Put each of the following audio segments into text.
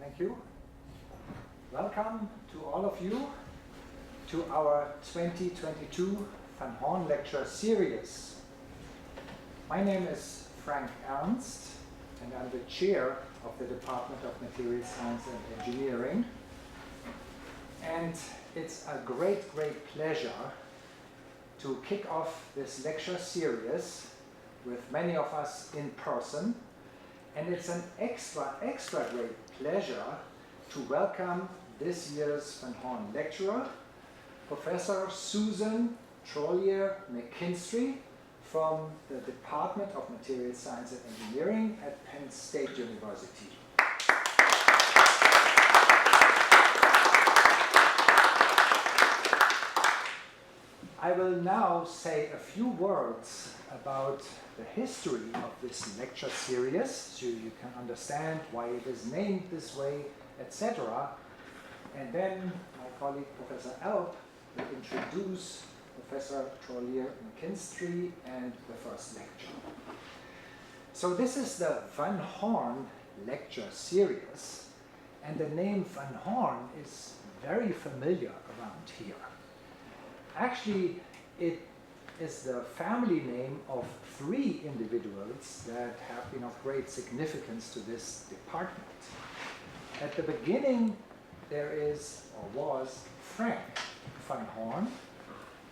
Thank you. Welcome to all of you to our 2022 Van Horn Lecture Series. My name is Frank Ernst, and I'm the chair of the Department of Material Science and Engineering. And it's a great pleasure to kick off this lecture series with many of us in person. And it's an extra great pleasure to welcome this year's Van Horn lecturer, Professor Susan Trolier-McKinstry from the Department of Material Science and Engineering at Penn State University. I will now say a few words about the history of this lecture series, so you can understand why it is named this way, etc. And then my colleague Professor Elb will introduce Professor Trolier-McKinstry and the first lecture. So this is the Van Horn lecture series, and the name Van Horn is very familiar around here. Actually, it is the family name of 3 individuals that have been of great significance to this department. At the beginning, there is, or was, Frank Van Horn,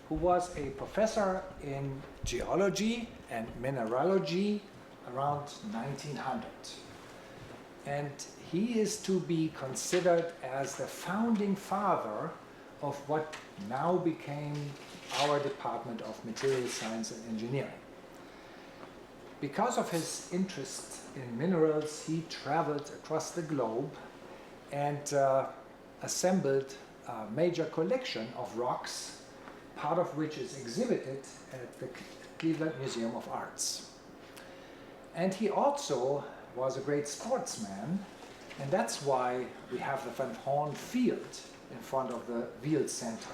who was a professor in geology and mineralogy around 1900. And he is to be considered as the founding father of what now became our Department of Material Science and Engineering. Because of his interest in minerals, he traveled across the globe and assembled a major collection of rocks, part of which is exhibited at the Cleveland Museum of Arts. And he also was a great sportsman, and that's why we have the Van Horn field in front of the Wiel Center.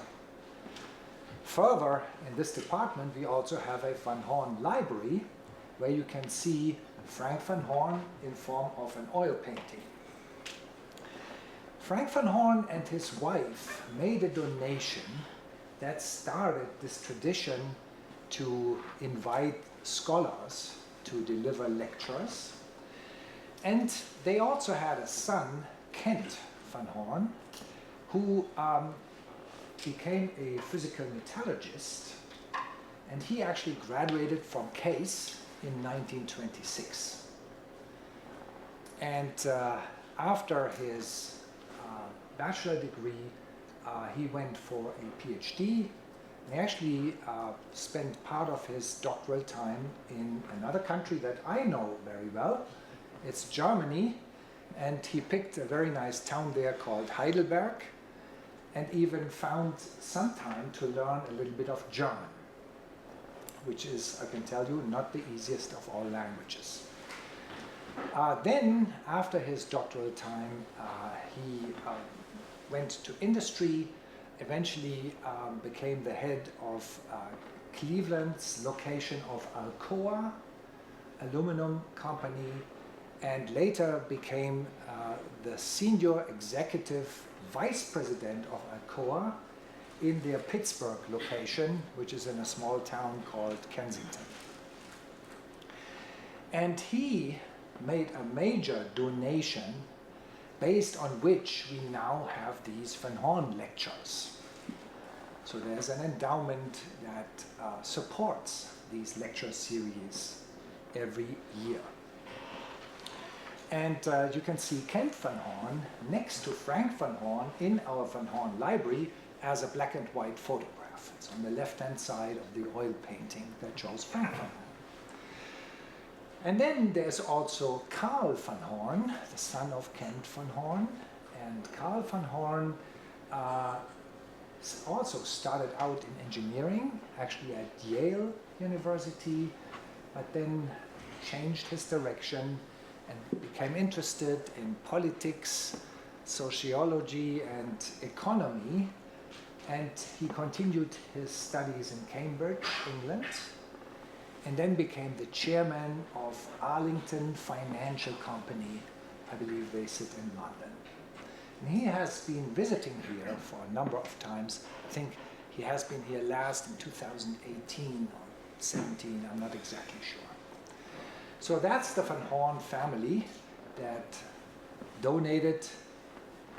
Further, in this department, we also have a Van Horn library where you can see Frank Van Horn in form of an oil painting. Frank Van Horn and his wife made a donation that started this tradition to invite scholars to deliver lectures. And they also had a son, Kent Van Horn, who became a physical metallurgist, and he actually graduated from Case in 1926. And after his bachelor degree, he went for a PhD, and he actually spent part of his doctoral time in another country that I know very well. It's Germany, and he picked a very nice town there called Heidelberg, and even found some time to learn a little bit of German, which is, I can tell you, not the easiest of all languages. Then, after his doctoral time, he went to industry, eventually became the head of Cleveland's location of Alcoa aluminum company, and later became the senior executive vice president of Alcoa in their Pittsburgh location, which is in a small town called Kensington. And he made a major donation based on which we now have these Van Horn lectures. So there's an endowment that supports these lecture series every year. And you can see Kent Van Horn next to Frank Van Horn in our Van Horn library as a black and white photograph. It's on the left-hand side of the oil painting that shows Frank Van Horn. And then there's also Carl Van Horn, the son of Kent Van Horn. And Carl Van Horn also started out in engineering, actually at Yale University, but then changed his direction and became interested in politics, sociology, and economy. And he continued his studies in Cambridge, England, and then became the chairman of Arlington Financial Company I believe they sit in London. And he has been visiting here for a number of times. I think he has been here last in 2018 or 17, I'm not exactly sure. So that's the Van Horn family that donated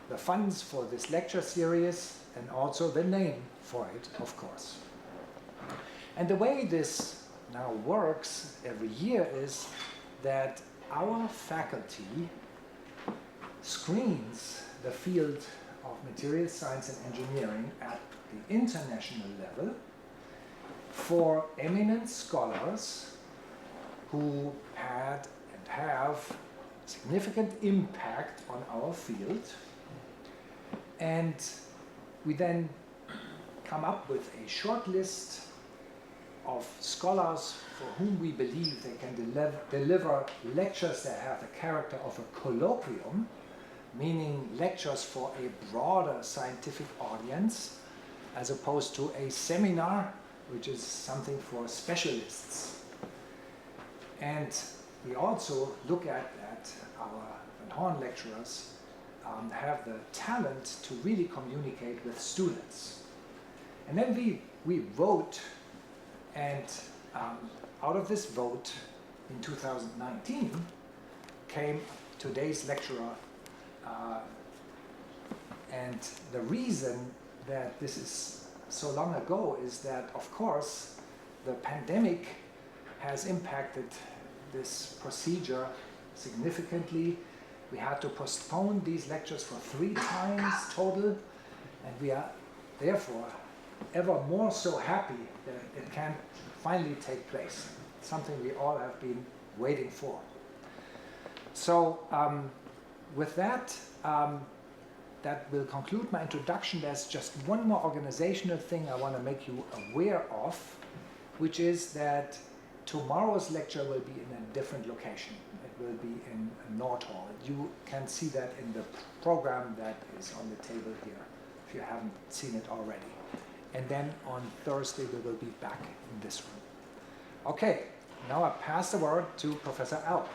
the funds for this lecture series and also the name for it, of course. And the way this now works every year is that our faculty screens the field of materials science and engineering at the international level for eminent scholars who had and have significant impact on our field. And we then come up with a short list of scholars for whom we believe they can deliver lectures that have the character of a colloquium, meaning lectures for a broader scientific audience, as opposed to a seminar, which is something for specialists. And we also look at that our Van Horn lecturers have the talent to really communicate with students. And then we vote, and out of this vote in 2019 came today's lecturer. And the reason that this is so long ago is that, of course, the pandemic has impacted this procedure significantly. We had to postpone these lectures for 3 times total, and we are therefore ever more so happy that it can finally take place, something we all have been waiting for. So with that, that will conclude my introduction. There's just one more organizational thing I want to make you aware of, which is that tomorrow's lecture will be in a different location. It will be in Nord Hall. You can see that in the program that is on the table here, if you haven't seen it already. And then on Thursday we will be back in this room. Okay, now I pass the word to Professor L.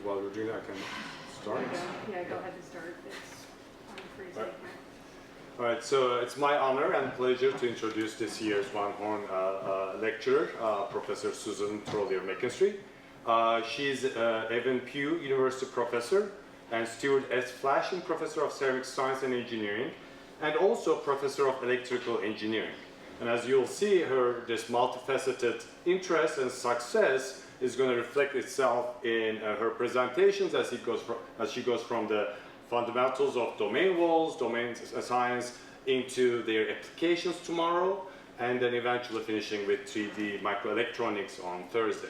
While we're doing that, I can start. Yeah, go ahead and start. It's on freezing. All right, so it's my honor and pleasure to introduce this year's Van Horn lecturer, Professor Susan Trolier-McKinstry. She's Evan Pugh University professor and Stuart S. Flashing Professor of Ceramic Science and Engineering, and also Professor of Electrical Engineering. And as you'll see, this multifaceted interest and success is going to reflect itself in her presentations as she goes from the fundamentals of domain walls, domain science, into their applications tomorrow, and then eventually finishing with 3D microelectronics on Thursday.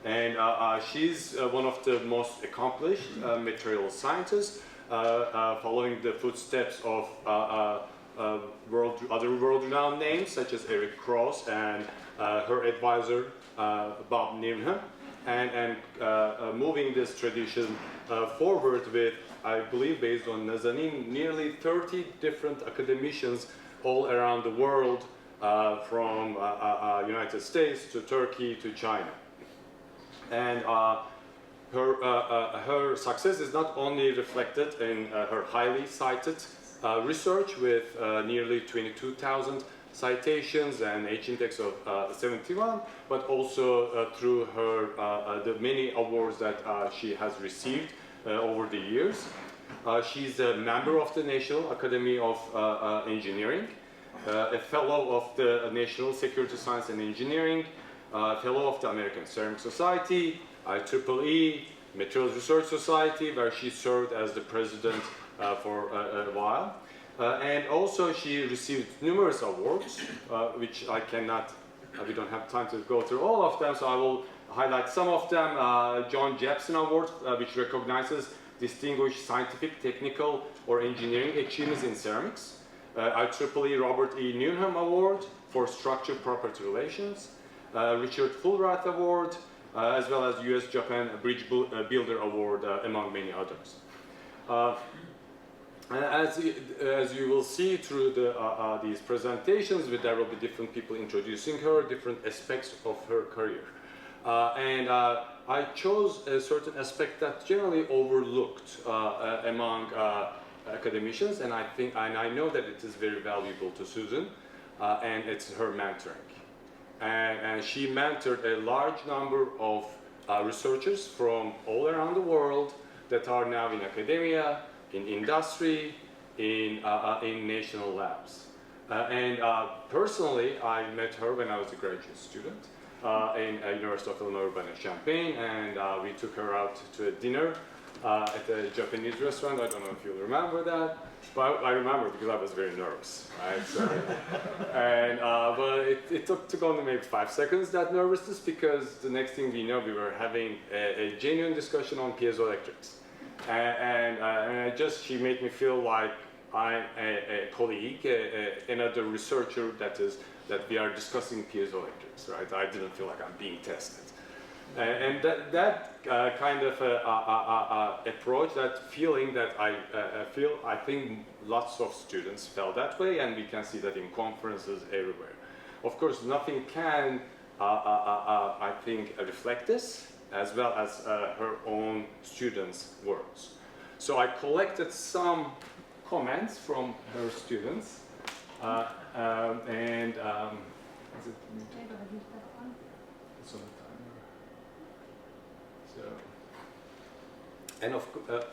And she's one of the most accomplished material scientists, following the footsteps of other world-renowned names such as Eric Cross and her advisor Bob Newnham, and moving this tradition forward with, I believe, based on Nazanin, nearly 30 different academicians all around the world, from United States to Turkey to China. And her success is not only reflected in her highly cited research with nearly 22,000 citations and H-index of 71, but also through her the many awards that she has received over the years. She's a member of the National Academy of Engineering, a fellow of the National Security Science and Engineering, fellow of the American Ceramic Society, IEEE, Materials Research Society, where she served as the president for a while. And also she received numerous awards, which we don't have time to go through all of them, so I will highlight some of them. John Jepson Award, which recognizes distinguished scientific, technical, or engineering achievements in ceramics. IEEE Robert E. Newnham Award for Structure Property Relations, Richard Fulrath Award, as well as US-Japan Bridge Builder Award, among many others. As you will see through these presentations, there will be different people introducing her, different aspects of her career. I chose a certain aspect that's generally overlooked among academicians, and I know that it is very valuable to Susan, and it's her mentoring. And she mentored a large number of researchers from all around the world that are now in academia, in industry, in national labs. Personally, I met her when I was a graduate student in University of Illinois Urbana-Champaign, and we took her out to a dinner at a Japanese restaurant. I don't know if you'll remember that, but I remember because I was very nervous, right? So, but it took only maybe 5 seconds, that nervousness, because the next thing we know, we were having a genuine discussion on piezoelectrics. She made me feel like I'm a colleague, another researcher that we are discussing piezoelectrics, right? I didn't feel like I'm being tested. And that kind of approach, that feeling that I think lots of students felt that way, and we can see that in conferences everywhere. Of course, nothing can, I think, reflect this, as well as her own students' words. So I collected some comments from her students, is it? It's on the timer. So, and of course, up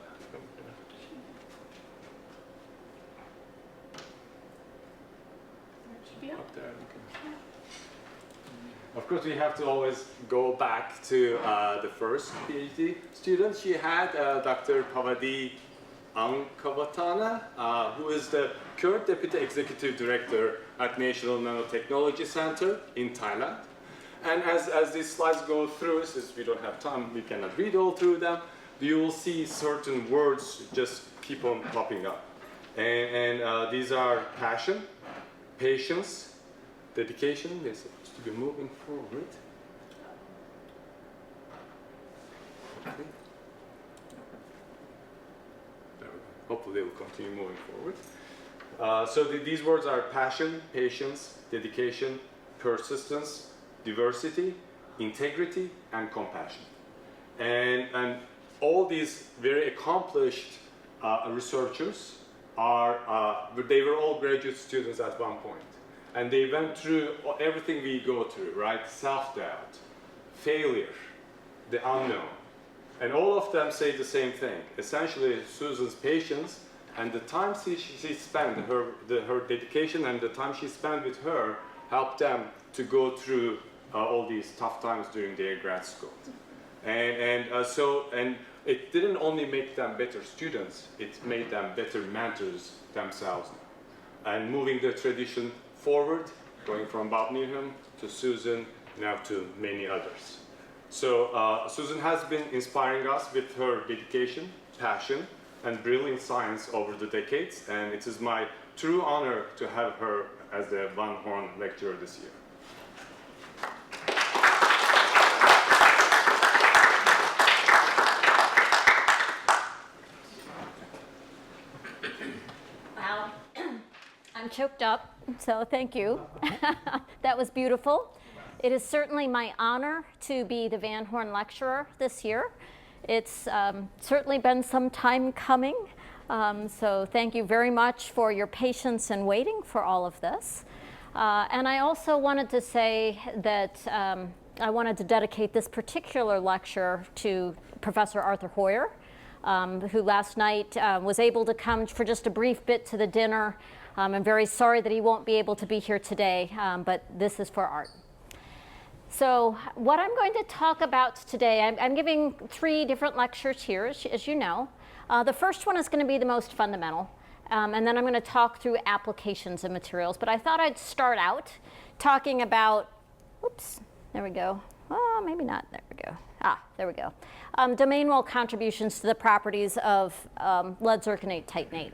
there. Okay. Of course, we have to always go back to the first PhD student she had, Dr. Pavadi Angkavatana, who is the current Deputy Executive Director at National Nanotechnology Center in Thailand. And as these slides go through, since we don't have time, we cannot read all through them, you will see certain words just keep on popping up. And these are passion, patience, dedication. They're supposed to be moving forward. Okay. Hopefully they will continue moving forward. So these words are passion, patience, dedication, persistence, diversity, integrity, and compassion. And all these very accomplished researchers they were all graduate students at one point. And they went through everything we go through, right? Self-doubt, failure, the unknown. And all of them say the same thing. Essentially, Susan's patience and the time she spent, her dedication and the time she spent with her helped them to go through all these tough times during their grad school. And it didn't only make them better students, it made them better mentors themselves now. And moving the tradition forward, going from Bob Newnham to Susan, now to many others. So Susan has been inspiring us with her dedication, passion, and brilliant science over the decades, and it is my true honor to have her as the Van Horn Lecturer this year. Wow, I'm choked up, so thank you. That was beautiful. It is certainly my honor to be the Van Horn Lecturer this year. It's certainly been some time coming, so thank you very much for your patience and waiting for all of this. And I also wanted to say that I wanted to dedicate this particular lecture to Professor Arthur Hoyer, who last night was able to come for just a brief bit to the dinner. I'm very sorry that he won't be able to be here today, but this is for Art. So what I'm going to talk about today, I'm giving 3 different lectures here, as you know. The first one is going to be the most fundamental, and then I'm going to talk through applications and materials. But I thought I'd start out talking about, oops, there we go. Oh, maybe not. There we go. There we go. Domain wall contributions to the properties of lead zirconate titanate.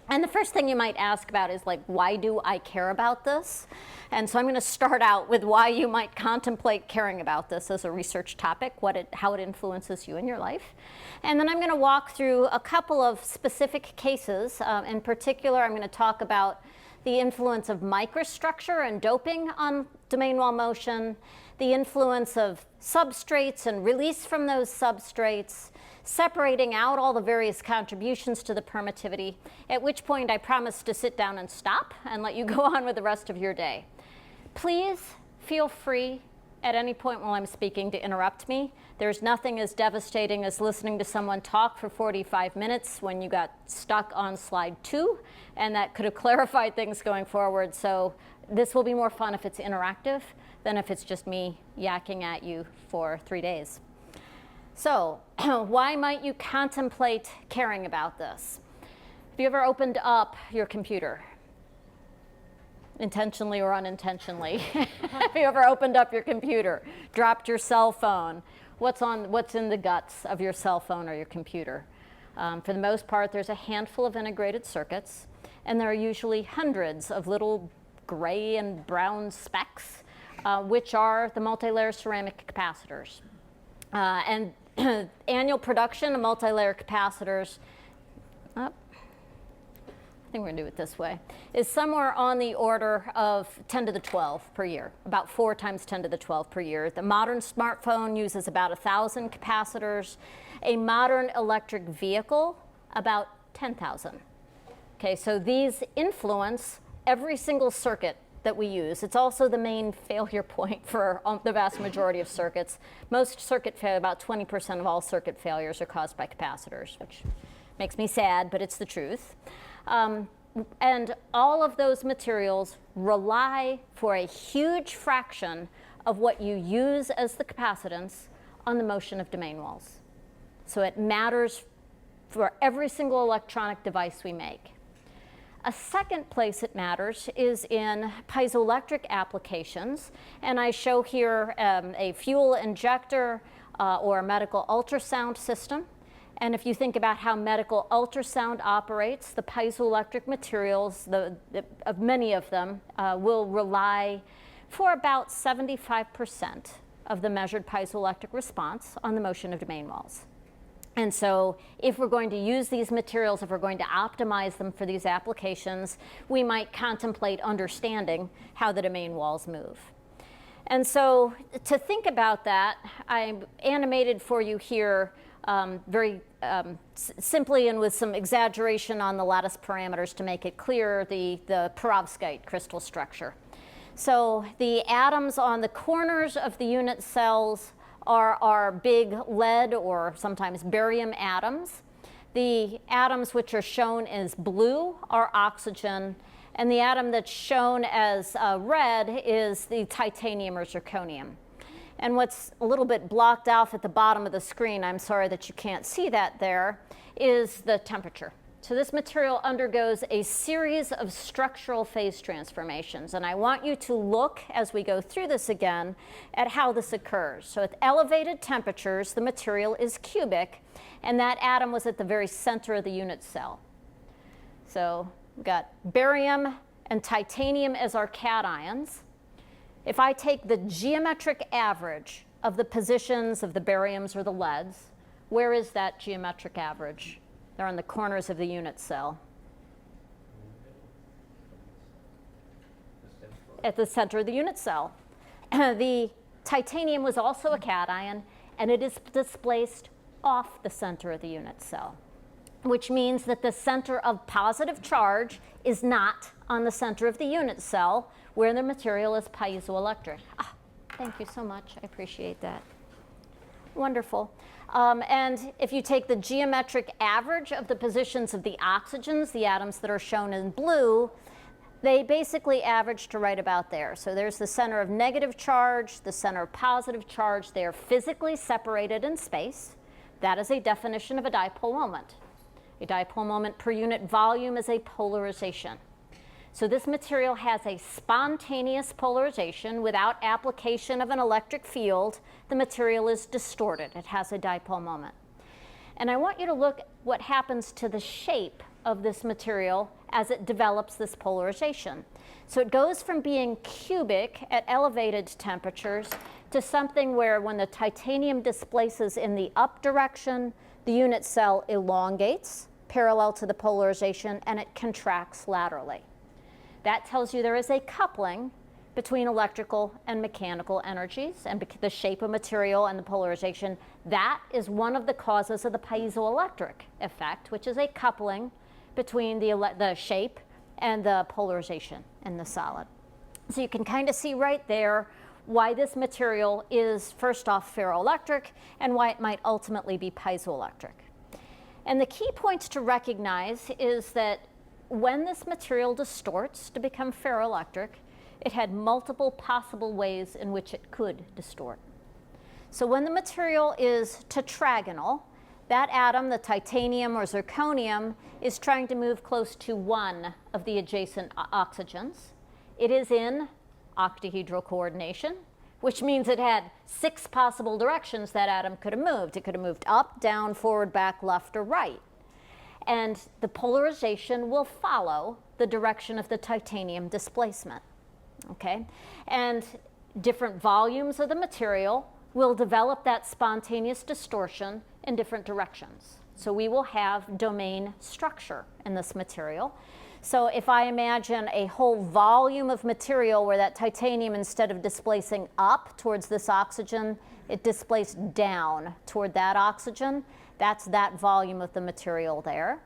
And the first thing you might ask about is like, why do I care about this? And so I'm going to start out with why you might contemplate caring about this as a research topic, how it influences you in your life. And then I'm going to walk through a couple of specific cases. In particular, I'm going to talk about the influence of microstructure and doping on domain wall motion, the influence of substrates and release from those substrates, separating out all the various contributions to the permittivity, at which point I promise to sit down and stop and let you go on with the rest of your day. Please feel free at any point while I'm speaking to interrupt me. There's nothing as devastating as listening to someone talk for 45 minutes when you got stuck on slide 2, and that could have clarified things going forward. So this will be more fun if it's interactive than if it's just me yakking at you for 3 days. So why might you contemplate caring about this? Have you ever opened up your computer? Intentionally or unintentionally? Have you ever opened up your computer, dropped your cell phone? What's in the guts of your cell phone or your computer? For the most part, there's a handful of integrated circuits, and there are usually hundreds of little gray and brown specks, which are the multi-layer ceramic capacitors. And annual production of multi-layer capacitors, I think we're going to do it this way, is somewhere on the order of 10 to the 12 per year, about 4 times 10 to the 12 per year. The modern smartphone uses about 1,000 capacitors. A modern electric vehicle, about 10,000. Okay, so these influence every single circuit that we use. It's also the main failure point for the vast majority of circuits. Most circuit failure, about 20% of all circuit failures are caused by capacitors, which makes me sad, but it's the truth. And all of those materials rely for a huge fraction of what you use as the capacitance on the motion of domain walls. So it matters for every single electronic device we make. A second place it matters is in piezoelectric applications, and I show here a fuel injector or a medical ultrasound system. And if you think about how medical ultrasound operates, the piezoelectric materials, many of them, will rely for about 75% of the measured piezoelectric response on the motion of domain walls. And so if we're going to use these materials, if we're going to optimize them for these applications, we might contemplate understanding how the domain walls move. And so to think about that, I animated for you here very simply and with some exaggeration on the lattice parameters to make it clear the perovskite crystal structure. So the atoms on the corners of the unit cells are our big lead or sometimes barium atoms. The atoms which are shown as blue are oxygen, and the atom that's shown as red is the titanium or zirconium. And what's a little bit blocked off at the bottom of the screen, I'm sorry that you can't see that there, is the temperature. So this material undergoes a series of structural phase transformations, and I want you to look as we go through this again at how this occurs. So at elevated temperatures, the material is cubic, and that atom was at the very center of the unit cell. So we've got barium and titanium as our cations. If I take the geometric average of the positions of the bariums or the leads, where is that geometric average? They're on the corners of the unit cell. At the center of the unit cell. The titanium was also a cation, and it is displaced off the center of the unit cell, which means that the center of positive charge is not on the center of the unit cell, where the material is piezoelectric. Thank you so much. I appreciate that. Wonderful. And if you take the geometric average of the positions of the oxygens, the atoms that are shown in blue, they basically average to right about there. So there's the center of negative charge, the center of positive charge. They are physically separated in space. That is a definition of a dipole moment. A dipole moment per unit volume is a polarization. So this material has a spontaneous polarization. Without application of an electric field, the material is distorted. It has a dipole moment. And I want you to look at what happens to the shape of this material as it develops this polarization. So it goes from being cubic at elevated temperatures to something where when the titanium displaces in the up direction, the unit cell elongates parallel to the polarization and it contracts laterally. That tells you there is a coupling between electrical and mechanical energies and the shape of material and the polarization. That is one of the causes of the piezoelectric effect, which is a coupling between the shape and the polarization in the solid. So you can kind of see right there why this material is, first off, ferroelectric and why it might ultimately be piezoelectric. And the key points to recognize is that when this material distorts to become ferroelectric, it had multiple possible ways in which it could distort. So when the material is tetragonal, that atom, the titanium or zirconium, is trying to move close to one of the adjacent oxygens. It is in octahedral coordination, which means it had 6 possible directions that atom could have moved. It could have moved up, down, forward, back, left, or right. And the polarization will follow the direction of the titanium displacement. Okay? And different volumes of the material will develop that spontaneous distortion in different directions. So we will have domain structure in this material. So if I imagine a whole volume of material where that titanium, instead of displacing up towards this oxygen, it displaced down toward that oxygen, that's that volume of the material there.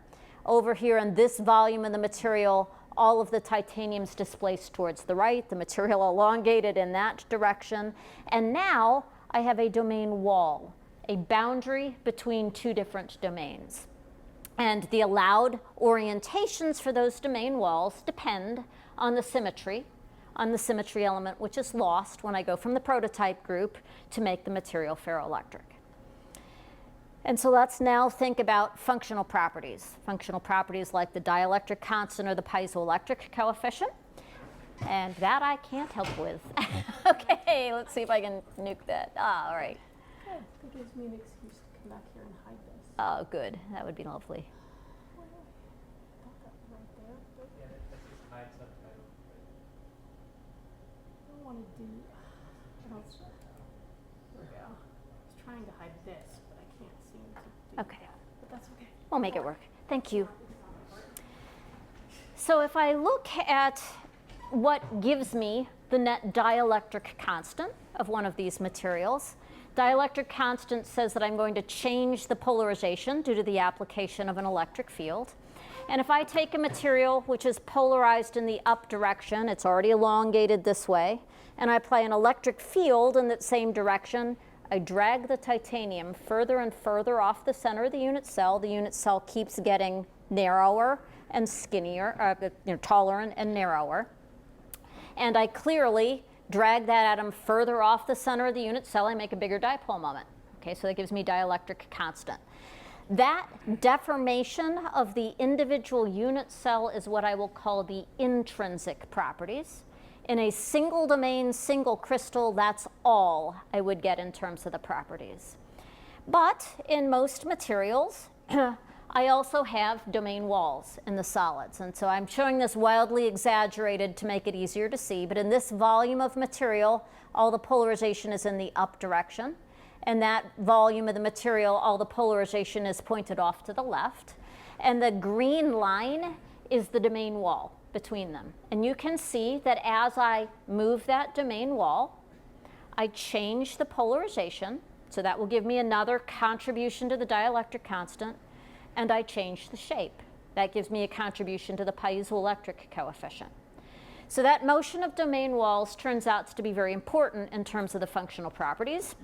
Over here in this volume of the material, all of the titanium's displaced towards the right, the material elongated in that direction. And now I have a domain wall, a boundary between 2 different domains. And the allowed orientations for those domain walls depend on the symmetry element, which is lost when I go from the prototype group to make the material ferroelectric. And so let's now think about functional properties. Functional properties like the dielectric constant or the piezoelectric coefficient. And that I can't help with. Okay, let's see if I can nuke that. All right. Good. That gives me an excuse to come back here and hide this. Oh, good. That would be lovely. Well, I thought that was right there, but Yeah, that's just hide subtitle. I don't want to do. I don't. There we go. I was trying to hide this, but I can't seem to do Okay. that. But that's okay. We'll make it work. Thank you. So if I look at what gives me the net dielectric constant of one of these materials, dielectric constant says that I'm going to change the polarization due to the application of an electric field. And if I take a material which is polarized in the up direction, it's already elongated this way, and I apply an electric field in that same direction, I drag the titanium further and further off the center of the unit cell. The unit cell keeps getting narrower and skinnier, taller and narrower. And I clearly drag that atom further off the center of the unit cell. I make a bigger dipole moment. Okay, so that gives me dielectric constant. That deformation of the individual unit cell is what I will call the intrinsic properties. In a single domain, single crystal, that's all I would get in terms of the properties. But in most materials, I also have domain walls in the solids. And so I'm showing this wildly exaggerated to make it easier to see. But in this volume of material, all the polarization is in the up direction. And that volume of the material, all the polarization is pointed off to the left. And the green line is the domain wall between them. And you can see that as I move that domain wall, I change the polarization. So that will give me another contribution to the dielectric constant. And I change the shape. That gives me a contribution to the piezoelectric coefficient. So that motion of domain walls turns out to be very important in terms of the functional properties.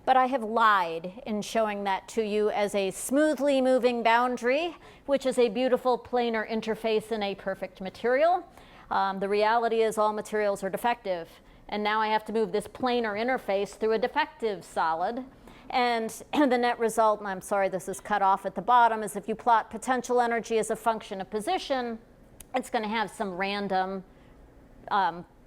But I have lied in showing that to you as a smoothly moving boundary, which is a beautiful planar interface in a perfect material. The reality is all materials are defective. And now I have to move this planar interface through a defective solid. And the net result, and I'm sorry this is cut off at the bottom, is if you plot potential energy as a function of position, It's going to have some random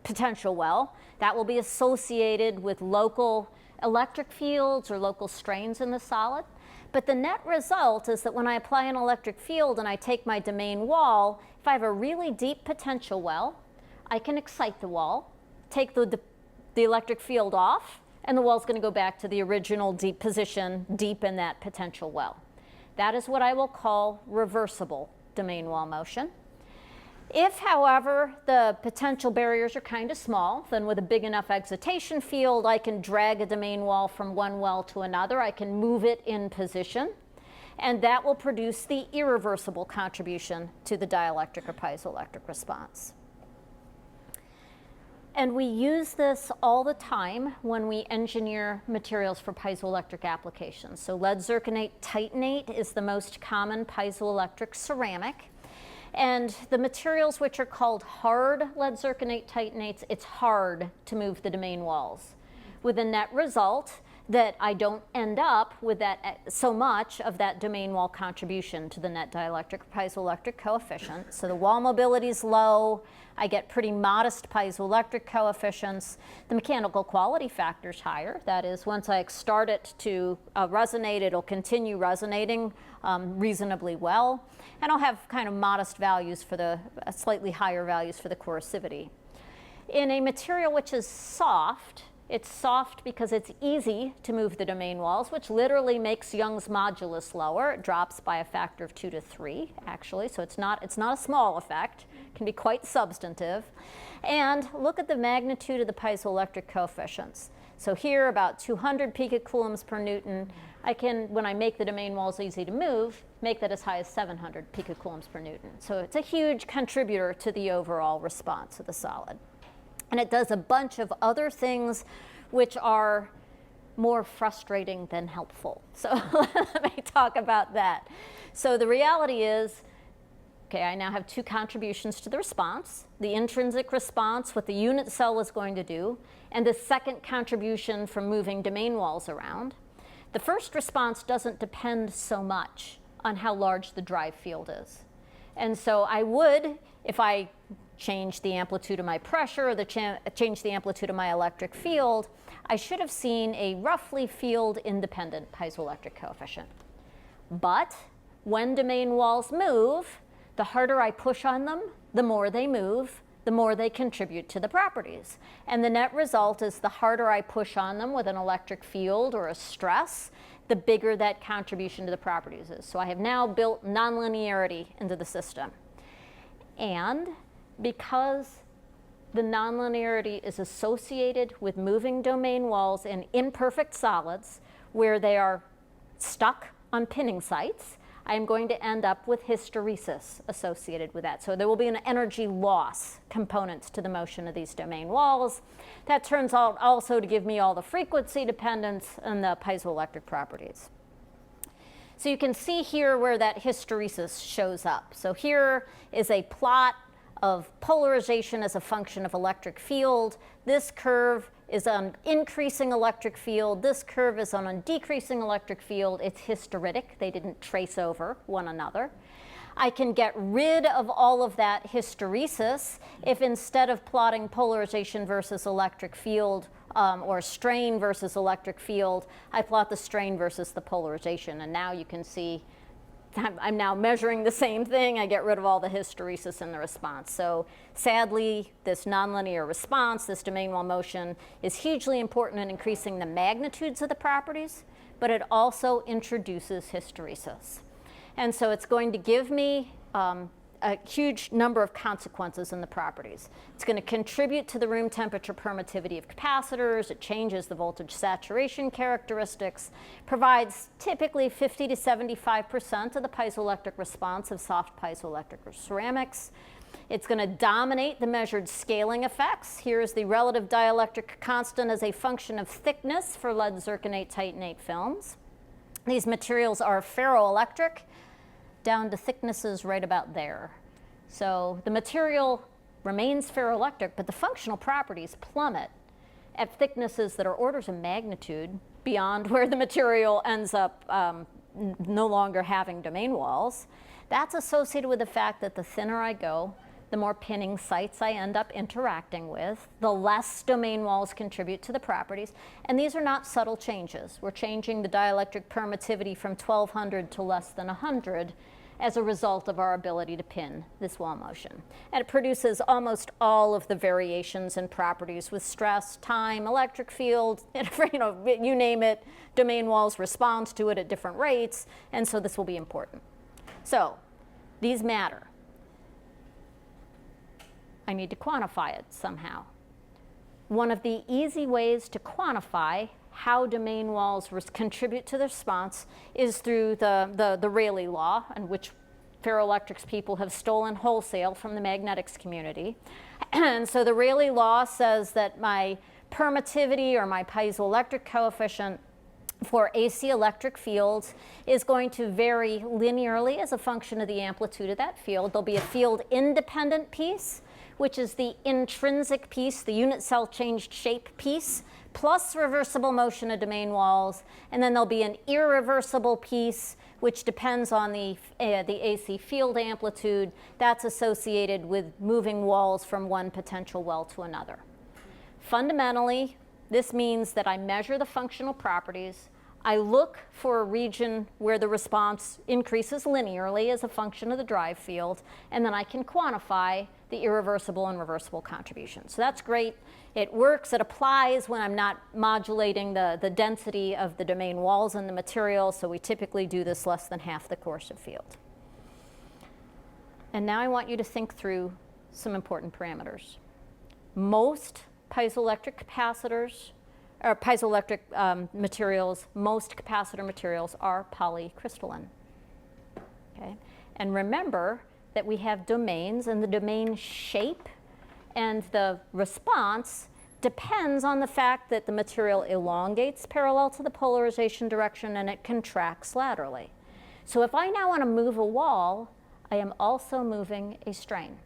potential well. That will be associated with local electric fields or local strains in the solid. But the net result is that when I apply an electric field and I take my domain wall, if I have a really deep potential well, I can excite the wall, take the electric field off, and the wall's going to go back to the original deep position deep in that potential well. That is what I will call reversible domain wall motion. If, however, the potential barriers are kind of small, then with a big enough excitation field, I can drag a domain wall from one well to another. I can move it in position, and that will produce the irreversible contribution to the dielectric or piezoelectric response. And we use this all the time when we engineer materials for piezoelectric applications. So lead zirconate titanate is the most common piezoelectric ceramic. And the materials which are called hard lead zirconate titanates, it's hard to move the domain walls, with the net result that I don't end up with that so much of that domain wall contribution to the net dielectric piezoelectric coefficient. So the wall mobility is low. I get pretty modest piezoelectric coefficients. The mechanical quality factor is higher. That is, once I start it to resonate, it'll continue resonating reasonably well. And I'll have kind of modest values for the, slightly higher values for the corrosivity. In a material which is soft, it's soft because it's easy to move the domain walls, which literally makes Young's modulus lower. It drops by a factor of 2 to 3, actually, so it's not a small effect. It can be quite substantive. And look at the magnitude of the piezoelectric coefficients. So here, about 200 picocoulombs per Newton. I can, when I make the domain walls easy to move, make that as high as 700 picocoulombs per Newton. So it's a huge contributor to the overall response of the solid. And it does a bunch of other things which are more frustrating than helpful. So let me talk about that. So the reality is, okay, I now have two contributions to the response: the intrinsic response, what the unit cell is going to do, and the second contribution from moving domain walls around. The first response doesn't depend so much on how large the drive field is. And so I would, if I change the amplitude of my pressure or change the amplitude of my electric field, I should have seen a roughly field-independent piezoelectric coefficient. But when domain walls move, the harder I push on them, the more they move, the more they contribute to the properties. And the net result is the harder I push on them with an electric field or a stress, the bigger that contribution to the properties is. So I have now built nonlinearity into the system. And because the nonlinearity is associated with moving domain walls in imperfect solids where they are stuck on pinning sites, I am going to end up with hysteresis associated with that. So there will be an energy loss component to the motion of these domain walls. That turns out also to give me all the frequency dependence and the piezoelectric properties. So you can see here where that hysteresis shows up. So here is a plot of polarization as a function of electric field. This curve is on increasing electric field. This curve is on a decreasing electric field. It's hysteritic. They didn't trace over one another. I can get rid of all of that hysteresis if instead of plotting polarization versus electric field or strain versus electric field, I plot the strain versus the polarization. And now you can see I'm now measuring the same thing. I get rid of all the hysteresis in the response. So sadly, this nonlinear response, this domain wall motion, is hugely important in increasing the magnitudes of the properties, but it also introduces hysteresis. And so it's going to give me a huge number of consequences in the properties. It's going to contribute to the room temperature permittivity of capacitors. It changes the voltage saturation characteristics, provides typically 50 to 75% of the piezoelectric response of soft piezoelectric or ceramics. It's going to dominate the measured scaling effects. Here's the relative dielectric constant as a function of thickness for lead zirconate titanate films. These materials are ferroelectric, down to thicknesses right about there. So the material remains ferroelectric, but the functional properties plummet at thicknesses that are orders of magnitude beyond where the material ends up no longer having domain walls. That's associated with the fact that the thinner I go, the more pinning sites I end up interacting with, the less domain walls contribute to the properties. And these are not subtle changes. We're changing the dielectric permittivity from 1200 to less than 100 as a result of our ability to pin this wall motion. And it produces almost all of the variations and properties with stress, time, electric field, you name it, domain walls respond to it at different rates, and so this will be important. So these matter. I need to quantify it somehow. One of the easy ways to quantify how domain walls contribute to the response is through the Rayleigh law, and which Ferroelectrics people have stolen wholesale from the magnetics community. And so the Rayleigh law says that my permittivity or my piezoelectric coefficient for AC electric fields is going to vary linearly as a function of the amplitude of that field. There'll be a field independent piece, which is the intrinsic piece, the unit cell changed shape piece, plus reversible motion of domain walls, and then there'll be an irreversible piece which depends on the AC field amplitude that's associated with moving walls from one potential well to another. Fundamentally, this means that I measure the functional properties, I look for a region where the response increases linearly as a function of the drive field, and then I can quantify the irreversible and reversible contributions. So that's great. It works. It applies when I'm not modulating the density of the domain walls in the material, so we typically do this less than half the coercive field. And now I want you to think through some important parameters. Most piezoelectric capacitors, or piezoelectric materials, most capacitor materials are polycrystalline. Okay? And remember that we have domains, and the domain shape and the response depends on the fact that the material elongates parallel to the polarization direction and it contracts laterally. So if I now want to move a wall, I am also moving a strain.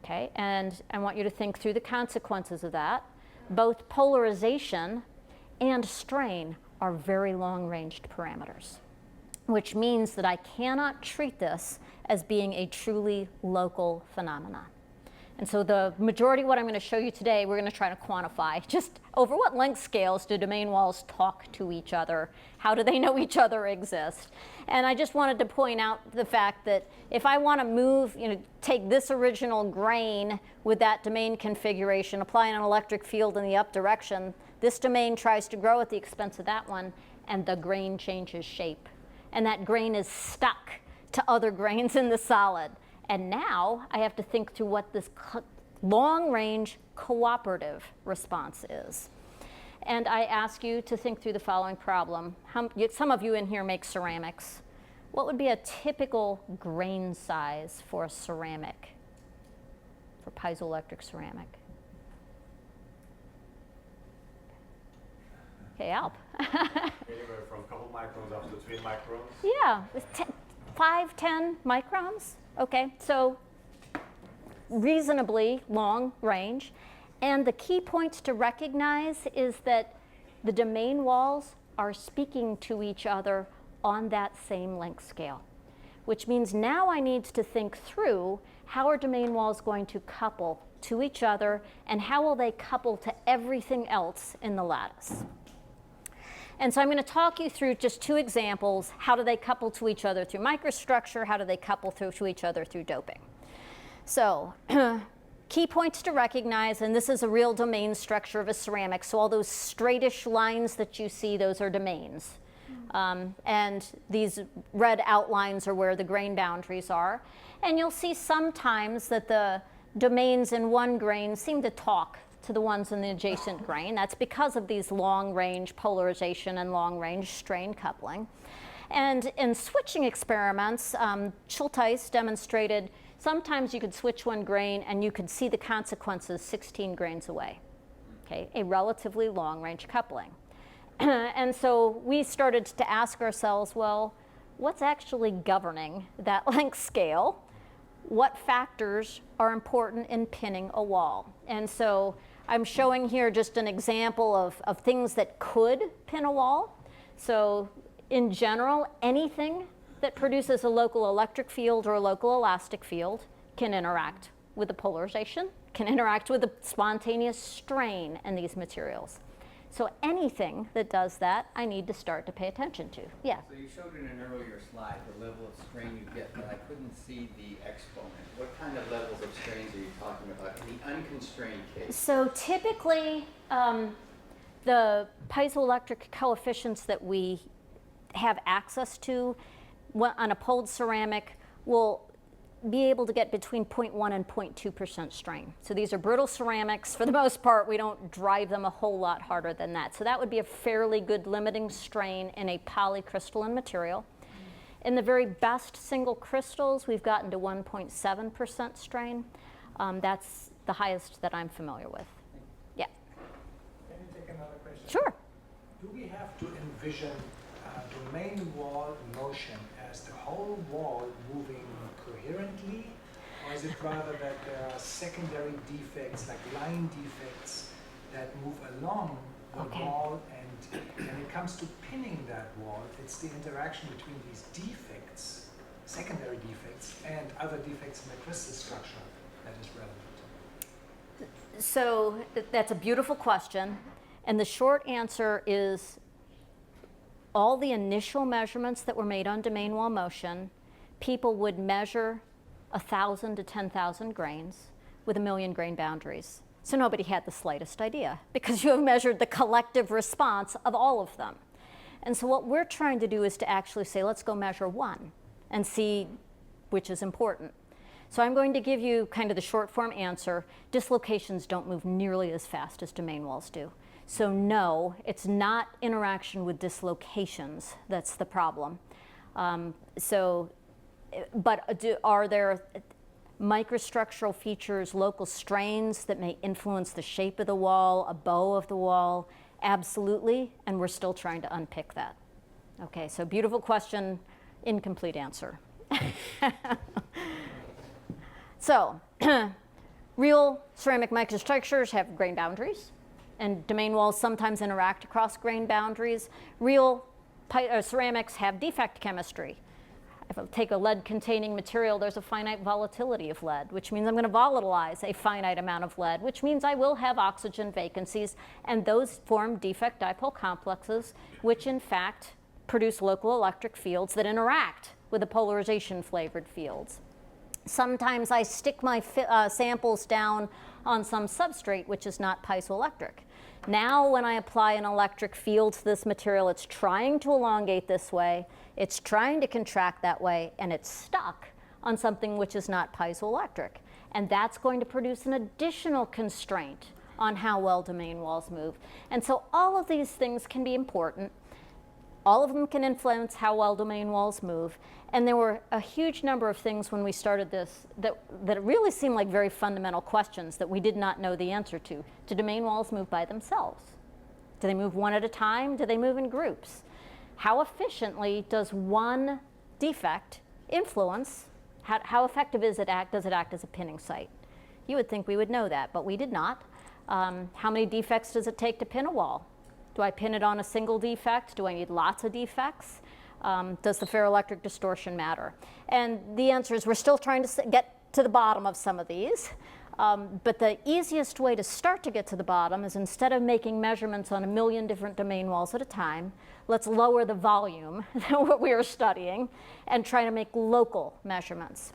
Okay, and I want you to think through the consequences of that. Both polarization and strain are very long-ranged parameters, which means that I cannot treat this as being a truly local phenomenon. And so the majority of what I'm going to show you today, we're going to try to quantify just over what length scales do domain walls talk to each other? How do they know each other exist? And I just wanted to point out the fact that if I want to move, take this original grain with that domain configuration, apply an electric field in the up direction, this domain tries to grow at the expense of that one, and the grain changes shape. And that grain is stuck to other grains in the solid. And now I have to think through what this long-range cooperative response is. And I ask you to think through the following problem. Some of you in here make ceramics. What would be a typical grain size for a ceramic, for piezoelectric ceramic? Okay, Alp. Anywhere from a couple microns up to 3 microns. Yeah, 5, 10 microns. Okay, so reasonably long range. And the key points to recognize is that the domain walls are speaking to each other on that same length scale, which means now I need to think through how are domain walls going to couple to each other, and how will they couple to everything else in the lattice. And so I'm going to talk you through just 2 examples. How do they couple to each other through microstructure? How do they couple to each other through doping? So key points to recognize, and this is a real domain structure of a ceramic. So all those straightish lines that you see, those are domains. And these red outlines are where the grain boundaries are. And you'll see sometimes that the domains in one grain seem to talk to the ones in the adjacent grain. That's because of these long-range polarization and long-range strain coupling. And in switching experiments, Schultheis demonstrated sometimes you could switch one grain and you could see the consequences 16 grains away. Okay, a relatively long-range coupling. And so we started to ask ourselves, well, what's actually governing that length scale? What factors are important in pinning a wall? And so I'm showing here just an example of things that could pin a wall. So in general, anything that produces a local electric field or a local elastic field can interact with the polarization, can interact with the spontaneous strain in these materials. So anything that does that, I need to start to pay attention to. Yeah? So you showed in an earlier slide the level of strain you get, but I couldn't see the exponent. What kind of levels of strains are you talking about in the unconstrained case? So typically, the piezoelectric coefficients that we have access to on a pulled ceramic will be able to get between 0.1 and 0.2% strain. So these are brittle ceramics. For the most part, we don't drive them a whole lot harder than that. So that would be a fairly good limiting strain in a polycrystalline material. In the very best single crystals, we've gotten to 1.7% strain. That's the highest that I'm familiar with. Yeah. Can you take another question? Sure. Do we have to envision domain wall motion as the whole wall moving coherently, or is it rather that there are secondary defects, like line defects, that move along the wall, and when it comes to pinning that wall, it's the interaction between these defects, secondary defects, and other defects in the crystal structure that is relevant? So that's a beautiful question, and the short answer is all the initial measurements that were made on domain wall motion, people would measure 1,000 to 10,000 grains with 1,000,000 grain boundaries. So nobody had the slightest idea, because you have measured the collective response of all of them. And so what we're trying to do is to actually say, let's go measure one and see which is important. So I'm going to give you kind of the short form answer. Dislocations don't move nearly as fast as domain walls do. So no, it's not interaction with dislocations that's the problem. But are there microstructural features, local strains that may influence the shape of the wall, a bow of the wall? Absolutely, and we're still trying to unpick that. Okay, so beautiful question, incomplete answer. So, real ceramic microstructures have grain boundaries, and domain walls sometimes interact across grain boundaries. Real ceramics have defect chemistry. If I take a lead-containing material, there's a finite volatility of lead, which means I'm going to volatilize a finite amount of lead, which means I will have oxygen vacancies, and those form defect dipole complexes, which in fact produce local electric fields that interact with the polarization-flavored fields. Sometimes I stick my samples down on some substrate which is not piezoelectric. Now when I apply an electric field to this material, it's trying to elongate this way, it's trying to contract that way, and it's stuck on something which is not piezoelectric. And that's going to produce an additional constraint on how well domain walls move. And so all of these things can be important. All of them can influence how well domain walls move. And there were a huge number of things when we started this that really seemed like very fundamental questions that we did not know the answer to. Do domain walls move by themselves? Do they move one at a time? Do they move in groups? How efficiently does one defect influence? How effective does it act as a pinning site? You would think we would know that, but we did not. How many defects does it take to pin a wall? Do I pin it on a single defect? Do I need lots of defects? Does the ferroelectric distortion matter? And the answer is we're still trying to get to the bottom of some of these. But the easiest way to start to get to the bottom is, instead of making measurements on 1,000,000 different domain walls at a time, let's lower the volume than what we are studying and try to make local measurements.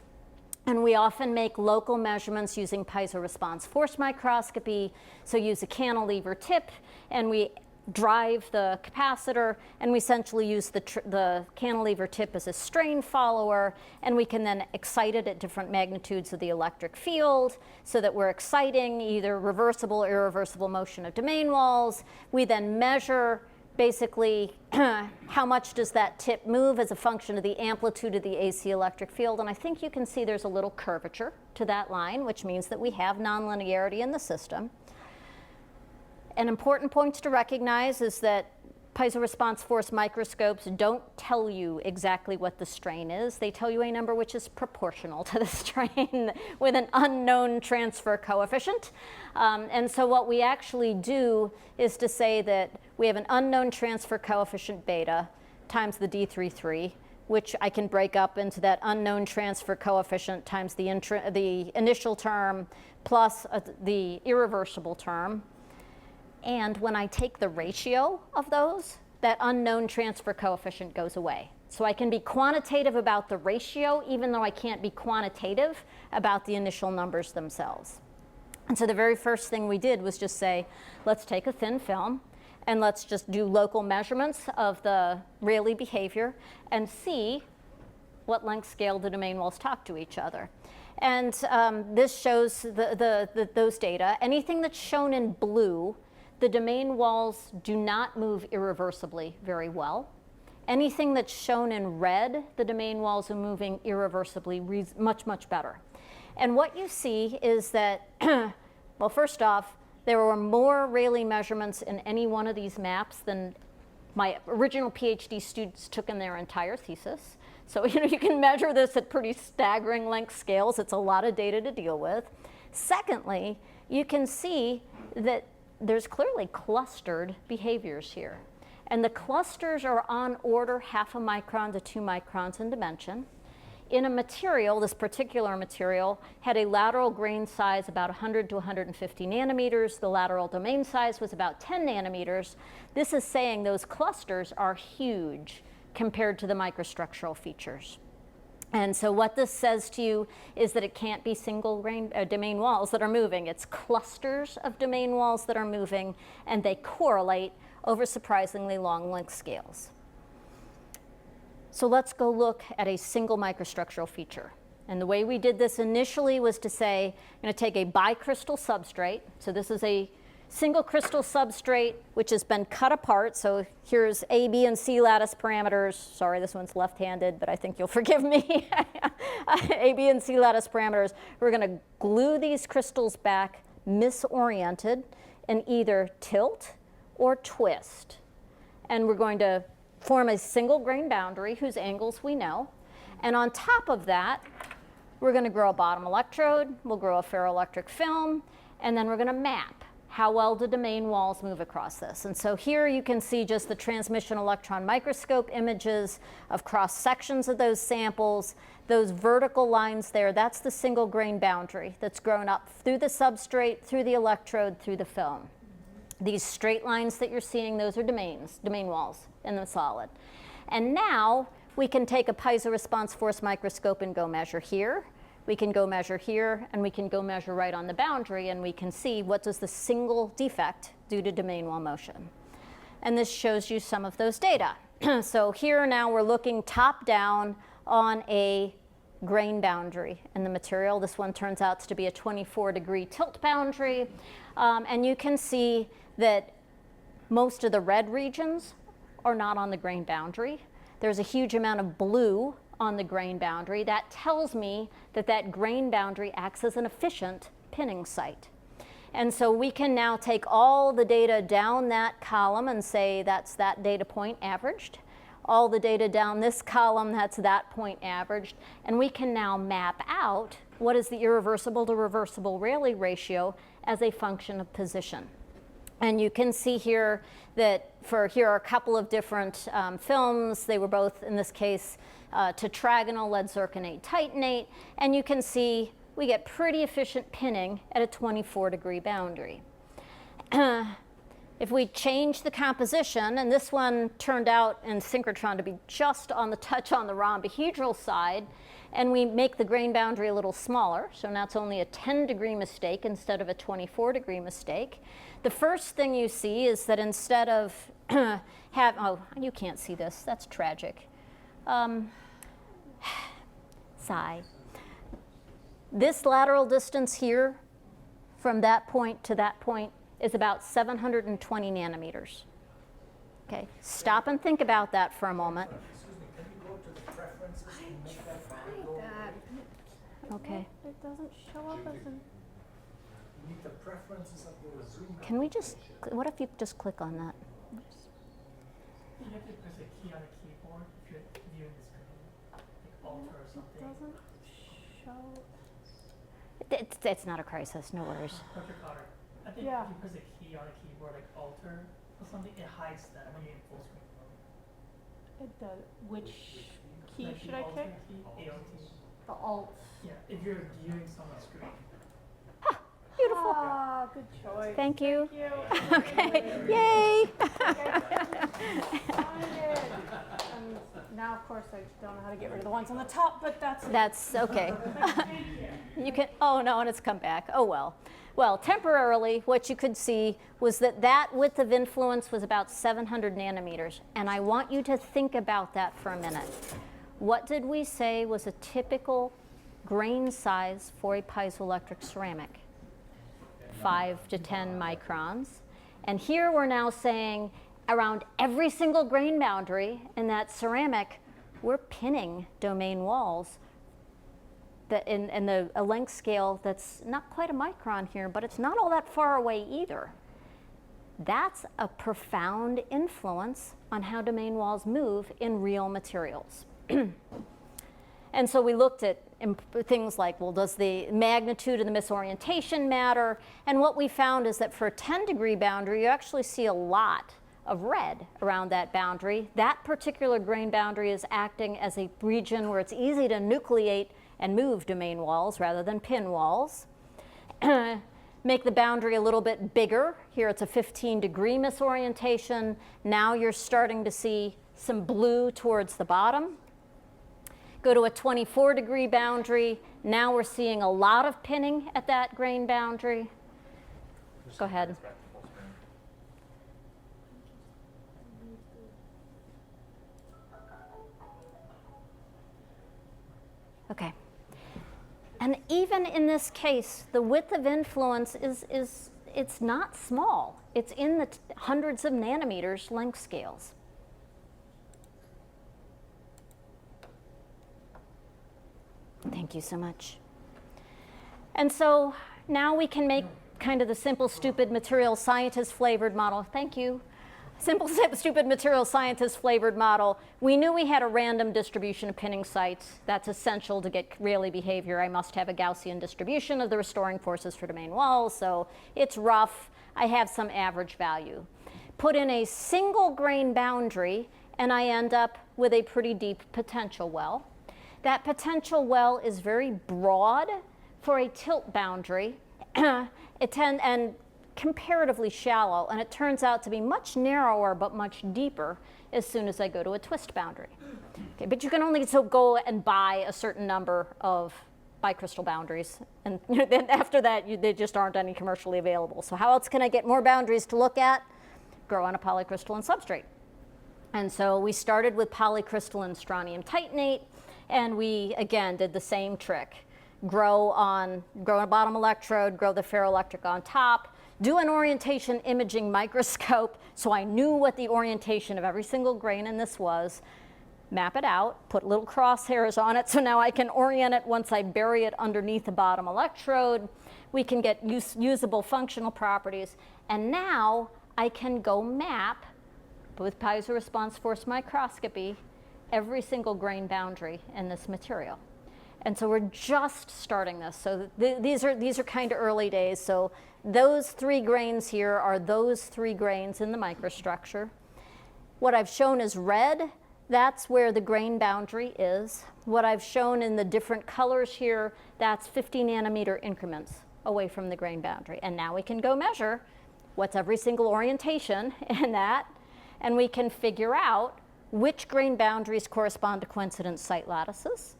And we often make local measurements using piezoresponse force microscopy. So use a cantilever tip, and we drive the capacitor, and we essentially use the cantilever tip as a strain follower, and we can then excite it at different magnitudes of the electric field so that we're exciting either reversible or irreversible motion of domain walls. We then measure basically how much does that tip move as a function of the amplitude of the AC electric field, and I think you can see there's a little curvature to that line, which means that we have nonlinearity in the system. An important point to recognize is that piezoresponse force microscopes don't tell you exactly what the strain is. They tell you a number which is proportional to the strain with an unknown transfer coefficient. And so what we actually do is to say that we have an unknown transfer coefficient beta times the D33 which I can break up into that unknown transfer coefficient times the initial term plus the irreversible term. And when I take the ratio of those, that unknown transfer coefficient goes away. So I can be quantitative about the ratio, even though I can't be quantitative about the initial numbers themselves. And so the very first thing we did was just say, let's take a thin film, and let's just do local measurements of the Rayleigh behavior and see what length scale the domain walls talk to each other. And this shows those data. Anything that's shown in blue, the domain walls do not move irreversibly very well. Anything that's shown in red, the domain walls are moving irreversibly much, much better. And what you see is that, well, first off, there were more Rayleigh measurements in any one of these maps than my original PhD students took in their entire thesis. So you can measure this at pretty staggering length scales. It's a lot of data to deal with. Secondly, you can see that there's clearly clustered behaviors here. And the clusters are on order 0.5 micron to 2 microns in dimension. In a material, this particular material had a lateral grain size about 100 to 150 nanometers. The lateral domain size was about 10 nanometers. This is saying those clusters are huge compared to the microstructural features. And so what this says to you is that it can't be single grain domain walls that are moving. It's clusters of domain walls that are moving, and they correlate over surprisingly long length scales. So let's go look at a single microstructural feature. And the way we did this initially was to say, I'm going to take a bicrystal substrate. So this is a single crystal substrate which has been cut apart. So here's A, B, and C lattice parameters. Sorry, this one's left-handed, but I think you'll forgive me. A, B, and C lattice parameters. We're going to glue these crystals back misoriented and either tilt or twist. And we're going to form a single grain boundary whose angles we know. And on top of that, we're going to grow a bottom electrode, we'll grow a ferroelectric film, and then we're going to map how well the domain walls move across this. And so here you can see just the transmission electron microscope images of cross sections of those samples. Those vertical lines there, that's the single grain boundary that's grown up through the substrate, through the electrode, through the film. These straight lines that you're seeing, those are domain walls in the solid. And now we can take a piezo response force microscope and go measure here. We can go measure here, and we can go measure right on the boundary, and we can see what does the single defect do to domain wall motion. And this shows you some of those data. So here now we're looking top down on a grain boundary in the material. This one turns out to be a 24-degree tilt boundary. And you can see that most of the red regions are not on the grain boundary. There's a huge amount of blue on the grain boundary. That tells me that that grain boundary acts as an efficient pinning site. And so we can now take all the data down that column and say that's that data point averaged. All the data down this column, that's that point averaged. And we can now map out what is the irreversible to reversible Rayleigh ratio as a function of position. And you can see here that here are a couple of different films. They were both, in this case, tetragonal lead zirconate titanate. And you can see we get pretty efficient pinning at a 24-degree boundary. If we change the composition, and this one turned out in synchrotron to be just on the touch on the rhombohedral side, and we make the grain boundary a little smaller, so now it's only a 10-degree mistake instead of a 24-degree mistake. The first thing you see is that instead of oh, you can't see this, that's tragic. Sigh. This lateral distance here from that point to that point is about 720 nanometers. Okay, stop and think about that for a moment. Excuse me, can you go to the preferences and make that Tried that. Okay. It doesn't show up as an. You need the preferences of the Zoom. Can we just, what if you just click on that? You have to press a key on the keyboard if you're viewing the screen, like Alt or It something. doesn't show. It's not a crisis, no worries. Dr. Cotter, I think Yeah. if you press a key on a keyboard like Alt or something, it hides that when you're in full screen mode. It does. Which key Like should the I Alt kick? key, ALT. The alt. Yeah, if you're viewing someone's screen. Beautiful. Ah, good choice. Thank you. Thank you. Okay, yay. Now, of course, I don't know how to get rid of the ones on the top, but that's it. That's okay. You can, oh no, and it's come back. Oh well. Well, temporarily, what you could see was that that width of influence was about 700 nanometers. And I want you to think about that for a minute. What did we say was a typical grain size for a piezoelectric ceramic? 5 to 10 microns. And here we're now saying around every single grain boundary in that ceramic, we're pinning domain walls that in a length scale that's not quite a micron here, but it's not all that far away either. That's a profound influence on how domain walls move in real materials. And so we looked at things like, well, does the magnitude of the misorientation matter? And what we found is that for a 10-degree boundary, you actually see a lot of red around that boundary. That particular grain boundary is acting as a region where it's easy to nucleate and move domain walls rather than pin walls. Make the boundary a little bit bigger. Here it's a 15-degree misorientation. Now you're starting to see some blue towards the bottom. Go to a 24-degree boundary. Now we're seeing a lot of pinning at that grain boundary. Go ahead. Okay. And even in this case, the width of influence it's not small. It's in the hundreds of nanometers length scales. Thank you so much. And so now we can make kind of the simple, stupid material scientist flavored model. Thank you. Simple, stupid material scientist flavored model. We knew we had a random distribution of pinning sites. That's essential to get Rayleigh behavior. I must have a Gaussian distribution of the restoring forces for domain walls. So it's rough. I have some average value. Put in a single grain boundary, and I end up with a pretty deep potential well. That potential well is very broad for a tilt boundary and comparatively shallow, and it turns out to be much narrower but much deeper as soon as I go to a twist boundary. Okay, but you can only go and buy a certain number of bicrystal boundaries, and then after that they just aren't any commercially available. So how else can I get more boundaries to look at? Grow on a polycrystalline substrate. And so we started with polycrystalline strontium titanate, and we, again, did the same trick. Grow a bottom electrode, grow the ferroelectric on top, do an orientation imaging microscope so I knew what the orientation of every single grain in this was, map it out, put little crosshairs on it so now I can orient it once I bury it underneath the bottom electrode. We can get usable functional properties, and now I can go map with piezo response force microscopy every single grain boundary in this material. And so we're just starting this. So these are kind of early days. So those 3 grains here are those 3 grains in the microstructure. What I've shown is red. That's where the grain boundary is. What I've shown in the different colors here, that's 50 nanometer increments away from the grain boundary. And now we can go measure what's every single orientation in that, and we can figure out which grain boundaries correspond to coincident site lattices.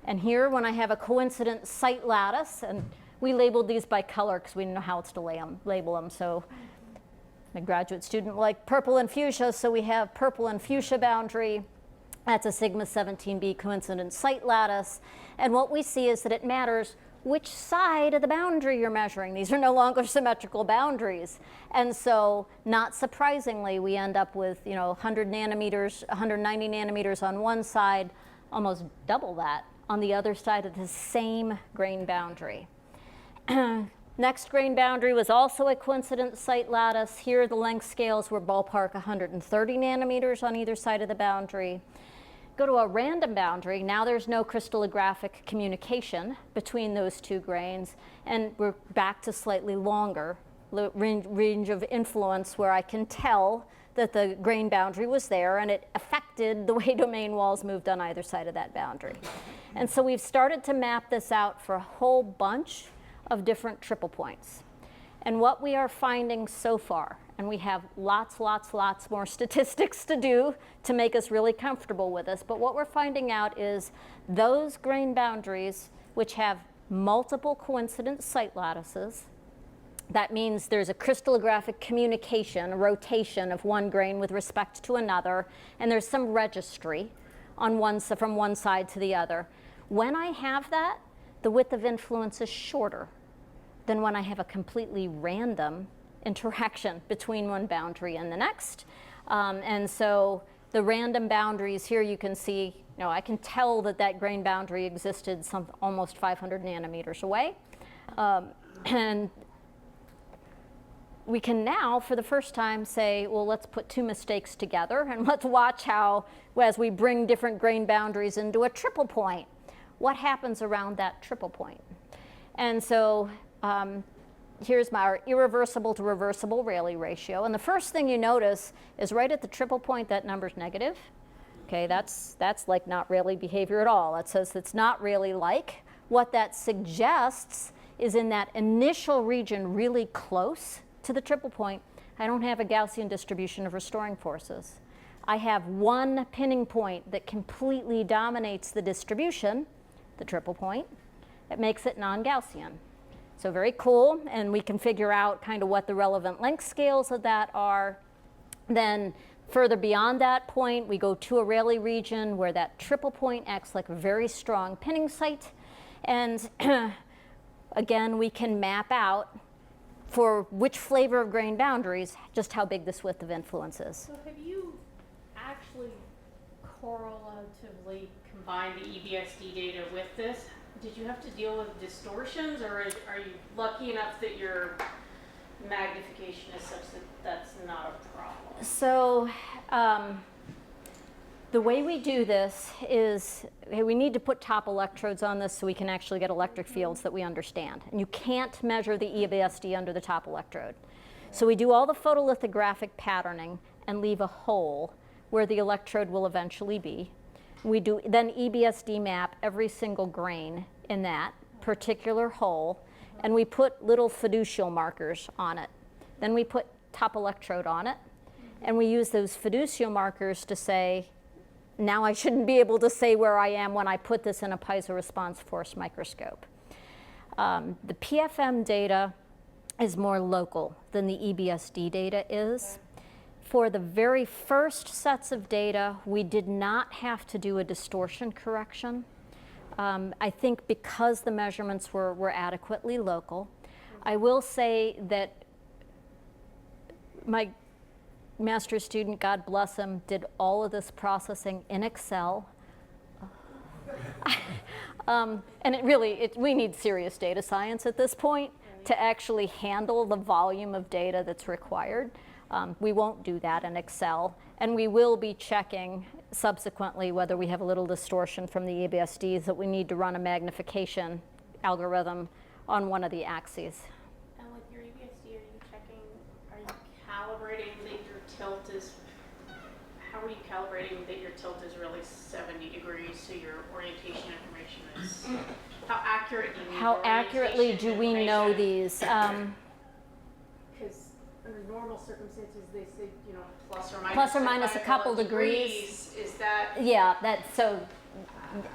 And here, when I have a coincident site lattice, and we labeled these by color because we didn't know how else to label them. So a graduate student liked purple and fuchsia, so we have purple and fuchsia boundary. That's a sigma 17b coincident site lattice. And what we see is that it matters which side of the boundary you're measuring. These are no longer symmetrical boundaries. And so, not surprisingly, we end up with 100 nanometers, 190 nanometers on one side, almost double that on the other side of the same grain boundary. Next grain boundary was also a coincident site lattice. Here the length scales were ballpark 130 nanometers on either side of the boundary. Go to a random boundary. Now there's no crystallographic communication between those 2 grains, and we're back to slightly longer range of influence where I can tell that the grain boundary was there, and it affected the way domain walls moved on either side of that boundary. And so we've started to map this out for a whole bunch of different triple points. And what we are finding so far, and we have lots more statistics to do to make us really comfortable with this, but what we're finding out is those grain boundaries which have multiple coincident site lattices, that means there's a crystallographic communication, a rotation of one grain with respect to another, and there's some registry on from one side to the other. When I have that, the width of influence is shorter than when I have a completely random interaction between one boundary and the next. And so the random boundaries here, you can see, I can tell that that grain boundary existed almost 500 nanometers away. And we can now, for the first time, say, well, let's put two mistakes together and let's watch how, as we bring different grain boundaries into a triple point, what happens around that triple point. And so here's our irreversible to reversible Rayleigh ratio. And the first thing you notice is right at the triple point, that number's negative. Okay, that's like not Rayleigh behavior at all. That says it's not Rayleigh-like. What that suggests is in that initial region really close to the triple point, I don't have a Gaussian distribution of restoring forces. I have one pinning point that completely dominates the distribution, the triple point. It makes it non-Gaussian. So very cool, and we can figure out kind of what the relevant length scales of that are. Then further beyond that point, we go to a Rayleigh region where that triple point acts like a very strong pinning site. And again, we can map out for which flavor of grain boundaries just how big this width of influence is. So have you actually correlatively combined the EBSD data with this? Did you have to deal with distortions, or are you lucky enough that your magnification is such that that's not a problem? So the way we do this is we need to put top electrodes on this so we can actually get electric fields that we understand. And you can't measure the EBSD under the top electrode. So we do all the photolithographic patterning and leave a hole where the electrode will eventually be. We do then EBSD map every single grain in that particular hole, and we put little fiducial markers on it. Then we put top electrode on it, and we use those fiducial markers to say, now I shouldn't be able to say where I am when I put this in a piezo response force microscope. The PFM data is more local than the EBSD data is. For the very first sets of data, we did not have to do a distortion correction. I think because the measurements were adequately local. I will say that my master's student, God bless him, did all of this processing in Excel. And we need serious data science at this point to actually handle the volume of data that's required. We won't do that in Excel, and we will be checking subsequently whether we have a little distortion from the EBSDs that we need to run a magnification algorithm on one of the axes. And with your EBSD, are you calibrating that your tilt is, how are you calibrating that your tilt is really 70 degrees so your orientation information is, how accurate do you need How accurately do we know these? Because under normal circumstances, they say, plus Plus or minus a couple degrees. Is that? Yeah,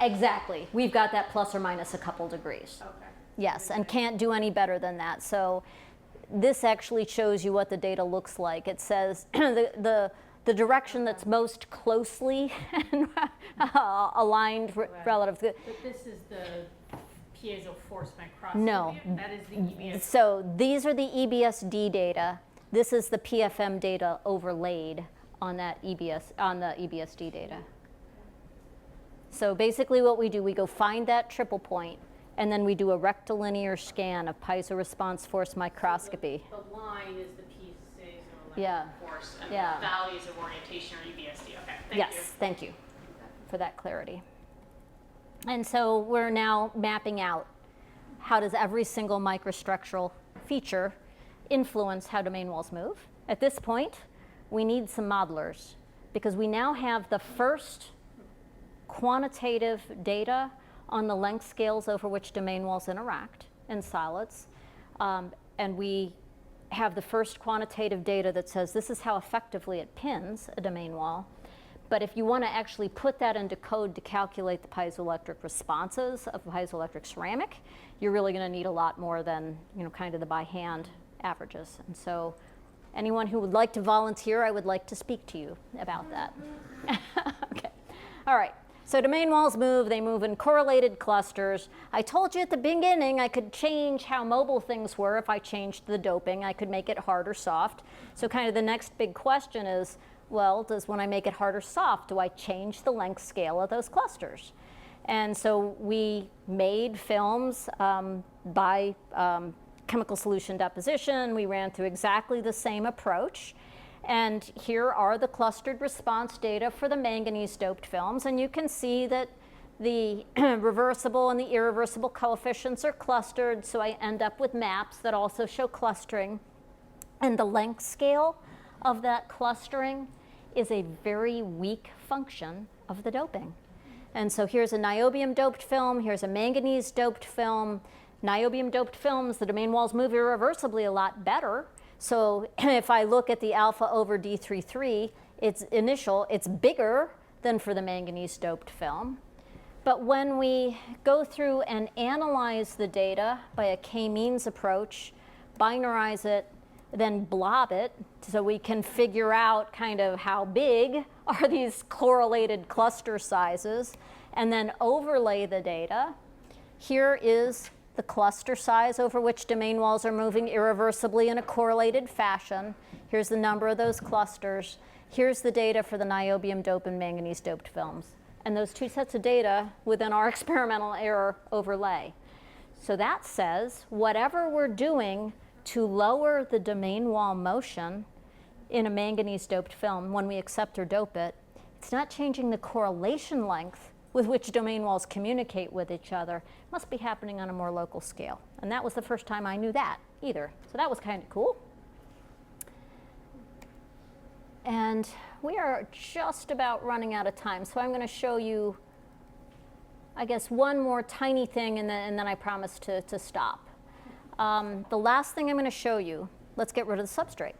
exactly. We've got that plus or minus a couple degrees. Okay. Yes, and can't do any better than that. So this actually shows you what the data looks like. It says the direction that's most closely aligned relative to. But this is the piezo force microscopy. No. That is the EBSD. So these are the EBSD data. This is the PFM data overlaid on that the EBSD data. So basically what we do, we go find that triple point, and then we do a rectilinear scan of piezo response force microscopy. So the line is the piezo force, and Yeah. the values of orientation are EBSD. Okay, thank Yes, you. thank you for that clarity. And so we're now mapping out how does every single microstructural feature influence how domain walls move. At this point, we need some modelers, because we now have the first quantitative data on the length scales over which domain walls interact in solids. And we have the first quantitative data that says this is how effectively it pins a domain wall. But if you want to actually put that into code to calculate the piezoelectric responses of piezoelectric ceramic, you're really going to need a lot more than, kind of the by hand averages. And so anyone who would like to volunteer, I would like to speak to you about that. Okay. All right. So domain walls move. They move in correlated clusters. I told you at the beginning I could change how mobile things were if I changed the doping. I could make it hard or soft. So kind of the next big question is, well, when I make it hard or soft, do I change the length scale of those clusters? And so we made films by chemical solution deposition. We ran through exactly the same approach. And here are the clustered response data for the manganese-doped films. And you can see that the reversible and the irreversible coefficients are clustered, so I end up with maps that also show clustering. And the length scale of that clustering is a very weak function of the doping. And so here's a niobium-doped film, here's a manganese-doped film. Niobium-doped films, the domain walls move irreversibly a lot better. So if I look at the alpha over D33, it's bigger than for the manganese-doped film. But when we go through and analyze the data by a k-means approach, binarize it, then blob it, so we can figure out kind of how big are these correlated cluster sizes, and then overlay the data, here is the cluster size over which domain walls are moving irreversibly in a correlated fashion. Here's the number of those clusters. Here's the data for the niobium-doped and manganese-doped films. And those two sets of data within our experimental error overlay. So that says whatever we're doing to lower the domain wall motion in a manganese-doped film when we accept or dope it, it's not changing the correlation length with which domain walls communicate with each other. It must be happening on a more local scale. And that was the first time I knew that either. So that was kind of cool. And we are just about running out of time. So I'm going to show you, I guess, one more tiny thing, and then I promise to stop. The last thing I'm going to show you, let's get rid of the substrate.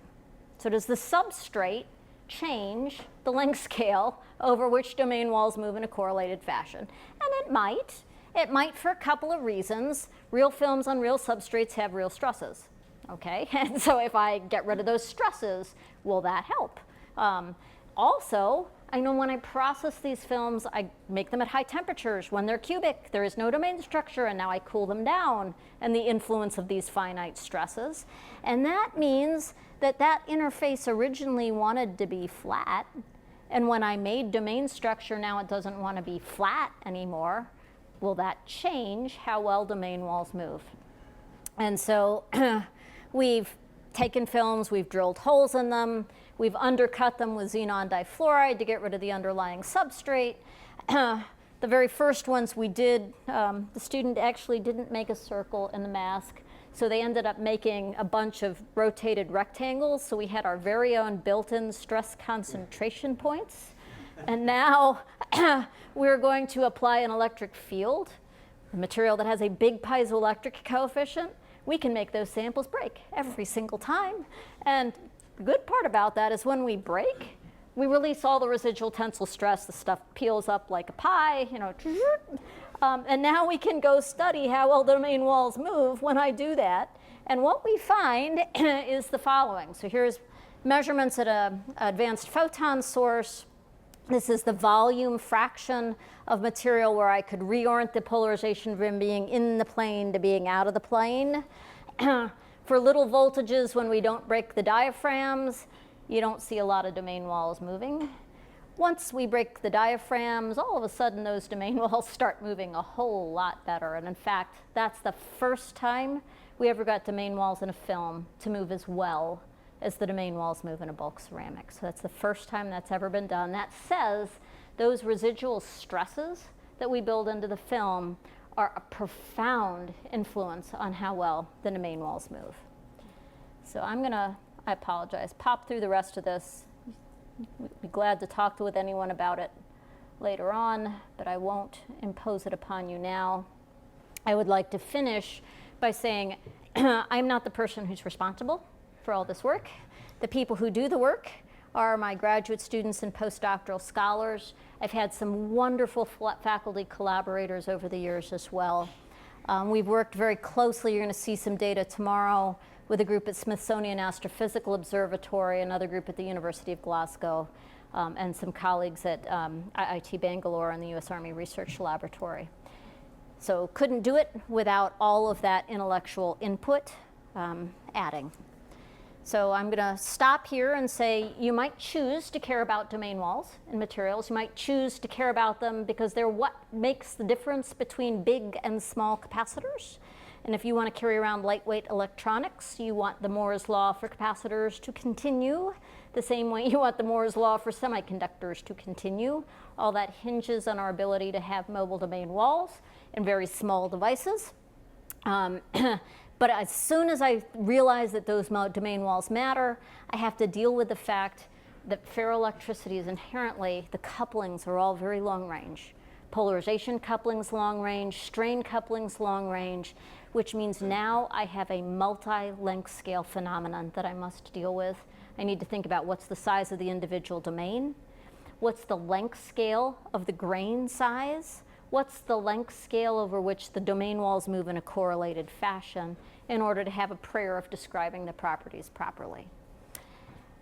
So does the substrate change the length scale over which domain walls move in a correlated fashion? And it might. It might for a couple of reasons. Real films on real substrates have real stresses, okay? And so if I get rid of those stresses, will that help? Also, I know when I process these films, I make them at high temperatures. When they're cubic, there is no domain structure, and now I cool them down, and the influence of these finite stresses. And that means that that interface originally wanted to be flat, and when I made domain structure, now it doesn't want to be flat anymore. Will that change how well domain walls move? And so we've taken films, we've drilled holes in them, we've undercut them with xenon difluoride to get rid of the underlying substrate. The very first ones we did, the student actually didn't make a circle in the mask, so they ended up making a bunch of rotated rectangles, so we had our very own built-in stress concentration points. And now we're going to apply an electric field, a material that has a big piezoelectric coefficient. We can make those samples break every single time. And the good part about that is when we break, we release all the residual tensile stress. The stuff peels up like a pie, and now we can go study how well domain walls move when I do that. And what we find is the following. So here's measurements at an advanced photon source. This is the volume fraction of material where I could reorient the polarization from being in the plane to being out of the plane. For little voltages, when we don't break the diaphragms, you don't see a lot of domain walls moving. Once we break the diaphragms, all of a sudden those domain walls start moving a whole lot better. And in fact, that's the first time we ever got domain walls in a film to move as well as the domain walls move in a bulk ceramic. So that's the first time that's ever been done. That says those residual stresses that we build into the film are a profound influence on how well the domain walls move. So I'm gonna, I apologize, pop through the rest of this. We'd be glad to talk with anyone about it later on, but I won't impose it upon you now. I would like to finish by saying I'm not the person who's responsible for all this work. The people who do the work are my graduate students and postdoctoral scholars. I've had some wonderful faculty collaborators over the years as well. We've worked very closely, you're going to see some data tomorrow, with a group at Smithsonian Astrophysical Observatory, another group at the University of Glasgow, and some colleagues at IIT Bangalore and the US Army Research Laboratory. So couldn't do it without all of that intellectual input adding. So I'm going to stop here and say you might choose to care about domain walls and materials. You might choose to care about them because they're what makes the difference between big and small capacitors. And if you want to carry around lightweight electronics, you want the Moore's law for capacitors to continue the same way you want the Moore's law for semiconductors to continue. All that hinges on our ability to have mobile domain walls and very small devices. But as soon as I realize that those domain walls matter, I have to deal with the fact that ferroelectricity is inherently, the couplings are all very long range. Polarization couplings long range, strain couplings long range, which means now I have a multi-length scale phenomenon that I must deal with. I need to think about what's the size of the individual domain, what's the length scale of the grain size, what's the length scale over which the domain walls move in a correlated fashion in order to have a prayer of describing the properties properly.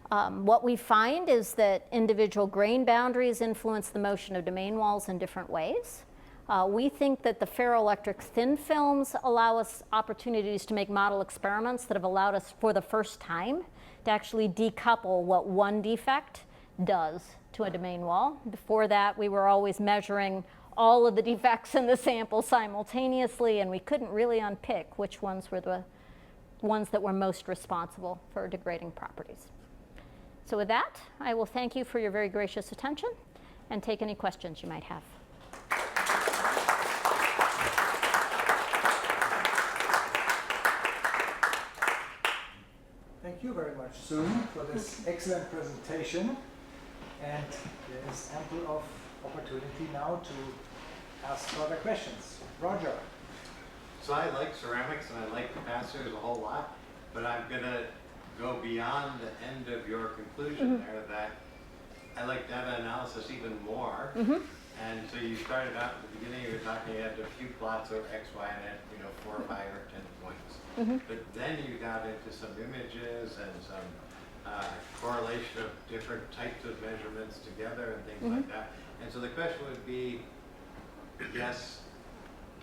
What we find is that individual grain boundaries influence the motion of domain walls in different ways. We think that the ferroelectric thin films allow us opportunities to make model experiments that have allowed us for the first time to actually decouple what one defect does to a domain wall. Before that, we were always measuring all of the defects in the sample simultaneously, and we couldn't really unpick which ones were the ones that were most responsible for degrading properties. So with that, I will thank you for your very gracious attention and take any questions you might have. Thank you very much, Sue, for this excellent presentation. And there is ample of opportunity now to ask further questions. Roger. So I like ceramics and I like capacitors a whole lot, but I'm going to go beyond the end of your conclusion there that I like data analysis even more. And so you started out at the beginning, you were talking, you had a few plots of X, Y, and Z, 4 or 5 or 10 points. But then you got into some images and some correlation of different types of measurements together and things like that. And so the question would be, yes,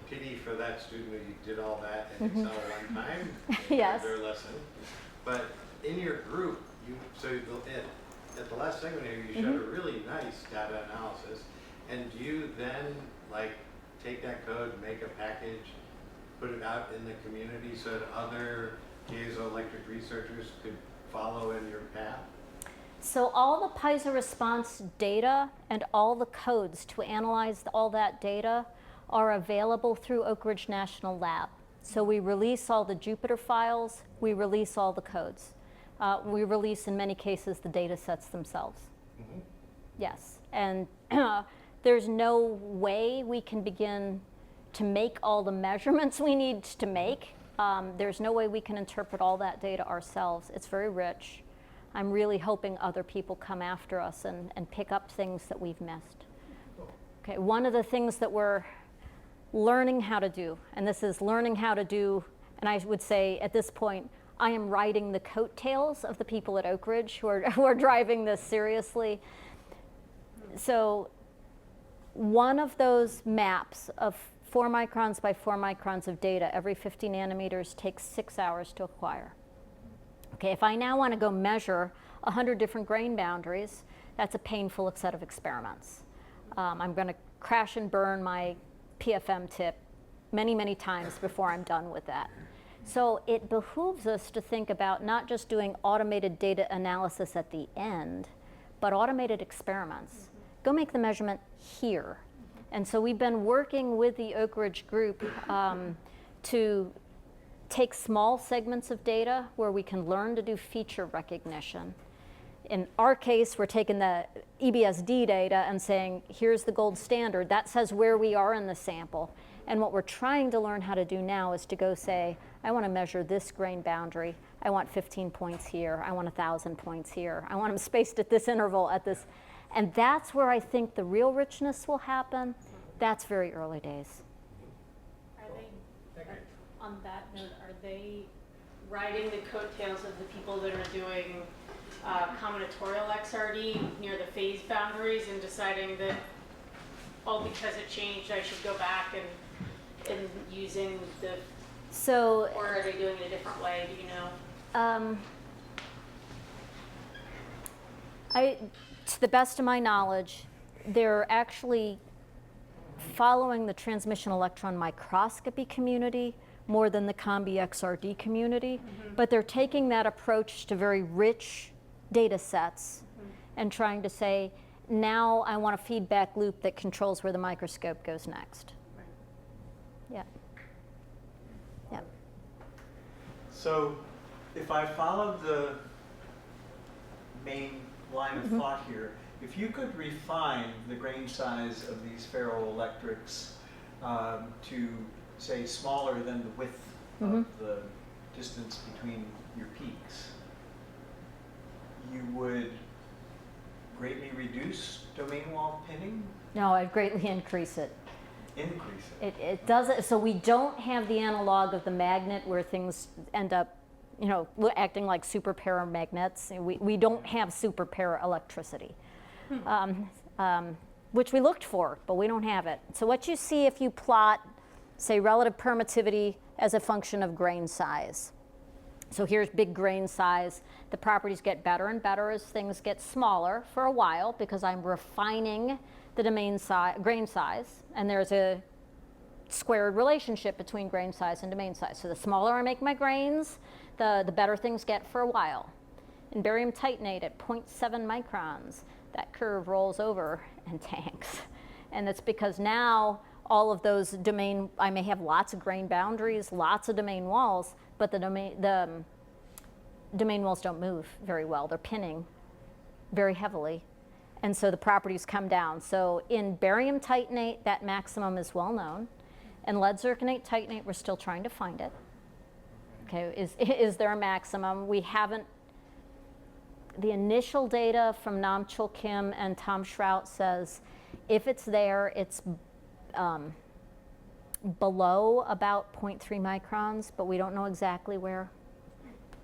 pity for that student who did all that in Excel one time, Yes. their lesson. But in your group, at the last segment here, you showed a really nice data analysis. And do you then take that code, make a package, put it out in the community so that other piezoelectric researchers could follow in your path? So all the piezo response data and all the codes to analyze all that data are available through Oak Ridge National Lab. So we release all the Jupyter files, we release all the codes. We release, in many cases, the data sets themselves. Yes, and there's no way we can begin to make all the measurements we need to make. There's no way we can interpret all that data ourselves. It's very rich. I'm really hoping other people come after us and pick up things that we've missed. Okay, one of the things that we're learning how to do, and this is learning how to do, and I would say at this point, I am riding the coattails of the people at Oak Ridge who are driving this seriously. So one of those maps of 4 microns by 4 microns of data every 50 nanometers takes 6 hours to acquire. Okay, if I now want to go measure 100 different grain boundaries, that's a painful set of experiments. I'm going to crash and burn my PFM tip many, many times before I'm done with that. So it behooves us to think about not just doing automated data analysis at the end, but automated experiments. Go make the measurement here. And so we've been working with the Oak Ridge group to take small segments of data where we can learn to do feature recognition In our case, we're taking the EBSD data and saying, here's the gold standard. That says where we are in the sample. And what we're trying to learn how to do now is to go say, I want to measure this grain boundary. I want 15 points here. I want 1,000 points here. I want them spaced at this interval, at this. And that's where I think the real richness will happen. That's very early days. Are they, on that note, are they riding the coattails of the people that are doing combinatorial XRD near the phase boundaries and deciding that, oh, because it changed, I should go back and using the, So, or are they doing it a different way, do you know? To the best of my knowledge, they're actually following the transmission electron microscopy community more than the Combi XRD community, but they're taking that approach to very rich data sets and trying to say, now I want a feedback loop that controls where the microscope goes next. Yeah. Yeah. So if I followed the main line of thought here, if you could refine the grain size of these ferroelectrics to, say, smaller than the width of the distance between your peaks, you would greatly reduce domain wall pinning? No, I'd greatly increase it. Increase it? It doesn't, so we don't have the analog of the magnet where things end up, you know, acting like super paramagnets. We don't have super para electricity, which we looked for, but we don't have it. So what you see if you plot, say, relative permittivity as a function of grain size. So here's big grain size. The properties get better and better as things get smaller for a while because I'm refining the domain size, grain size, and there's a squared relationship between grain size and domain size. So the smaller I make my grains, the better things get for a while. In barium titanate at 0.7 microns, that curve rolls over and tanks. And that's because now all of those domain, I may have lots of grain boundaries, lots of domain walls, but the domain walls don't move very well. They're pinning very heavily. And so the properties come down. So in barium titanate, that maximum is well known. In lead zirconate titanate, we're still trying to find it. Okay, is there a maximum? We haven't, the initial data from Nam-Chul Kim and Tom Schrout says if it's there, it's below about 0.3 microns, but we don't know exactly where.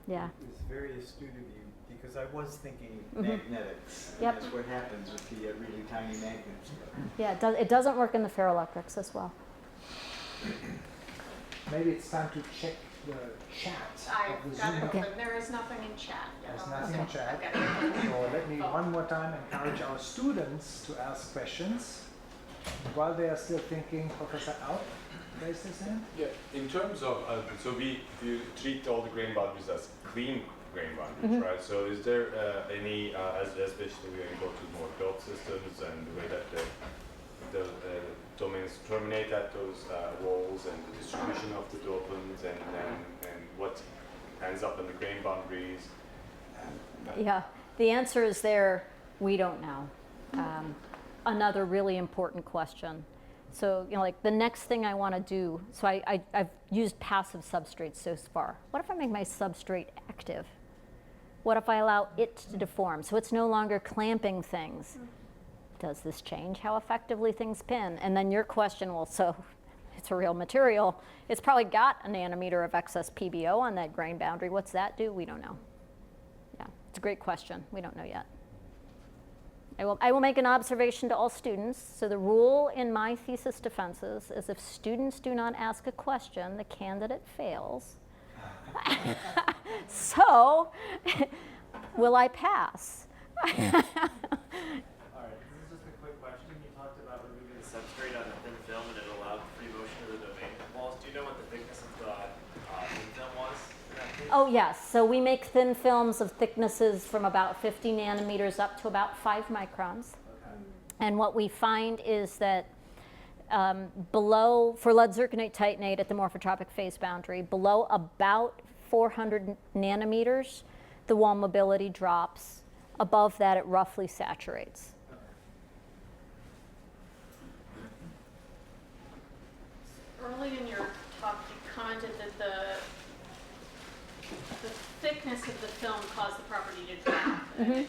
Yeah. It was very astute of you because I was thinking magnetics. And Yep. that's what happens with the really tiny magnets. Yeah, it doesn't work in the ferroelectrics as well. Maybe it's time to check the chat I've of the got it Zoom. open. There is nothing in chat. There's nothing in chat. I've got it open. So let me one more time encourage our students to ask questions. While they are still thinking, Professor Alp raised his hand. Yeah, in terms of, so you treat all the grain boundaries as clean grain boundaries, right? So is there any, especially when you go to more belt systems and the way that the domains terminate at those walls and the distribution of the dopants and what ends up in the grain boundaries? Yeah, the answer is there, we don't know. Another really important question. So, you know, like the next thing I want to do, so I've used passive substrates so far. What if I make my substrate active? What if I allow it to deform? So it's no longer clamping things. Does this change how effectively things pin? And then your question, well, so it's a real material. It's probably got a nanometer of excess PBO on that grain boundary. What's that do? We don't know. Yeah, it's a great question. We don't know yet. I will make an observation to all students. So the rule in my thesis defenses is if students do not ask a question, the candidate fails. So, will I pass? All right, this is just a quick question. You talked about removing the substrate on the thin film and it allowed free motion of the domain walls. Do you know what the thickness of the thin film was in that case? Oh yes, so we make thin films of thicknesses from about 50 nanometers up to about 5 microns. Okay. And what we find is that below, for lead zirconate titanate at the morphotropic phase boundary, below about 400 nanometers, the wall mobility drops Above that, it roughly saturates. Early in your talk, you commented that the thickness of the film caused the property to drop. And it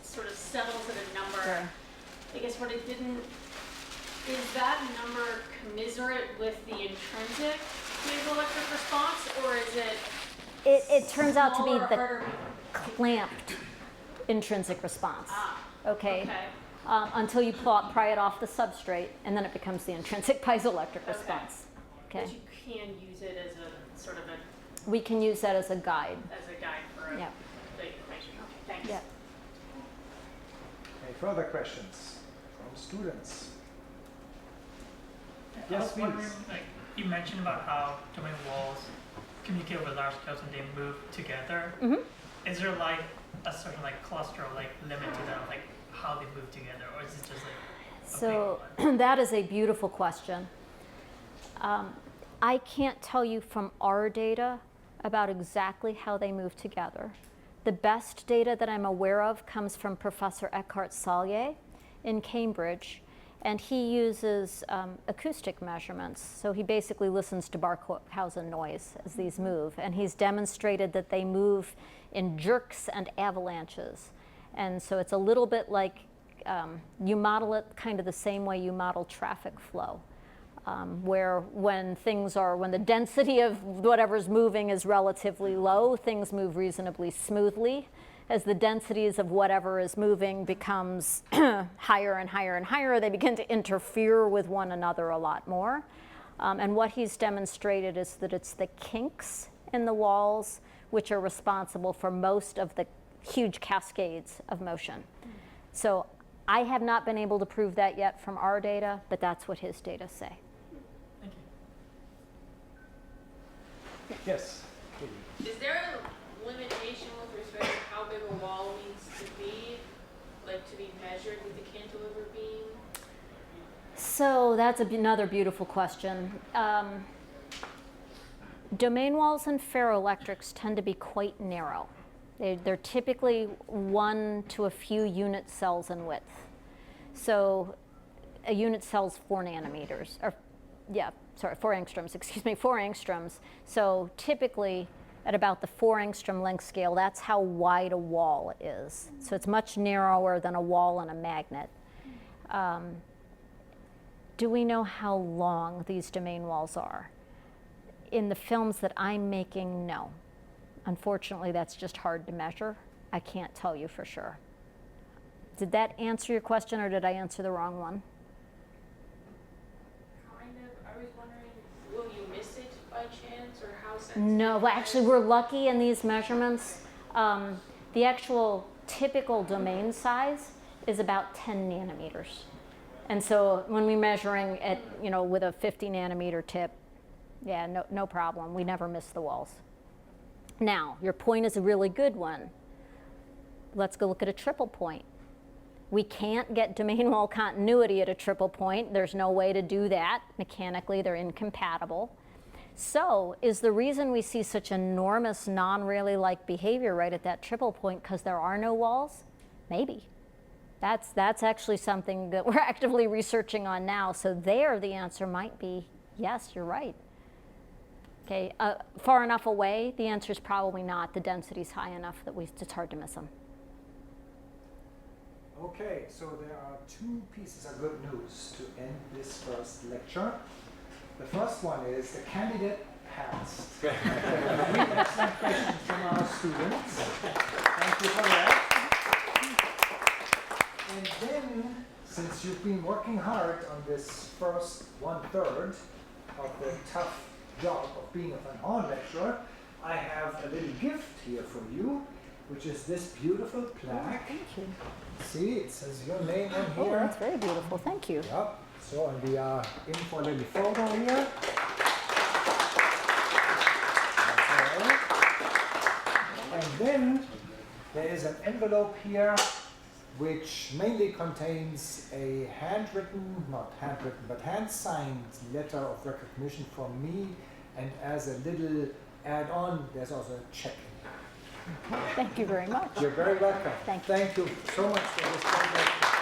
sort of settles at a number. Sure. I guess what it didn't, is that number commiserate with the intrinsic piezoelectric response, or is it It turns out to be smaller, the harder? clamped intrinsic response. Ah, Okay. okay. Until you pry it off the substrate, and then it becomes the intrinsic piezoelectric response. Okay. But you can use it as a sort of a We can use that as a guide. guide for Yeah. the equation. Okay, thanks. Yeah. Any further questions from students? I Yes, was please. wondering, like, you mentioned about how domain walls communicate with large scales and they move together. Is there like a certain like cluster or like limit to that, like how they move together, or is it just like a So big one? that is a beautiful question. I can't tell you from our data about exactly how they move together. The best data that I'm aware of comes from Professor Eckhart Salye in Cambridge, and he uses acoustic measurements. So he basically listens to Barkhausen noise as these move, and he's demonstrated that they move in jerks and avalanches. And so it's a little bit like you model it kind of the same way you model traffic flow. Where when the density of whatever's moving is relatively low, things move reasonably smoothly. As the densities of whatever is moving becomes higher and higher and higher, they begin to interfere with one another a lot more. And what he's demonstrated is that it's the kinks in the walls which are responsible for most of the huge cascades of motion. So I have not been able to prove that yet from our data, but that's what his data say. Thank you. Yes. Is there a limitation with respect to how big a wall needs to be, like to be measured with the cantilever beam? So that's another beautiful question. Domain walls in ferroelectrics tend to be quite narrow. They're typically 1 to a few unit cells in width. So a unit cell's 4 nanometers, or 4 angstroms, 4 angstroms. So typically at about the 4 angstrom length scale, that's how wide a wall is. So it's much narrower than a wall in a magnet. Do we know how long these domain walls are? In the films that I'm making, no. Unfortunately, that's just hard to measure. I can't tell you for sure. Did that answer your question, or did I answer the wrong one? Kind of. I was wondering, will you miss it by chance, or how sensitive? No, well, actually, we're lucky in these measurements. The actual typical domain size is about 10 nanometers. And so when we're measuring at, with a 50 nanometer tip, yeah, no problem. We never miss the walls. Now, your point is a really good one. Let's go look at a triple point. We can't get domain wall continuity at a triple point. There's no way to do that. Mechanically, they're incompatible. So is the reason we see such enormous non-Rayleigh-like behavior right at that triple point because there are no walls? Maybe. That's actually something that we're actively researching on now. So there, the answer might be, yes, you're right. Okay, far enough away, the answer is probably not. The density's high enough that it's hard to miss them. Okay, so there are 2 pieces of good news to end this first lecture. The first one is the candidate passed. 3 excellent questions from our students. Thank you for that. And then, since you've been working hard on this first 1/3 of the tough job of being a Van Horn lecturer, I have a little gift here for you, which is this beautiful plaque. Thank you. See, it says your name on Oh, here. that's very beautiful. Thank you. Yep. So, and we are in for a little photo here. Okay. And then there is an envelope here which mainly contains a hand-signed letter of recognition from me, and as a little add-on, there's also a check in here. Thank you very much. You're very welcome. Thank you. Thank you so much for this presentation.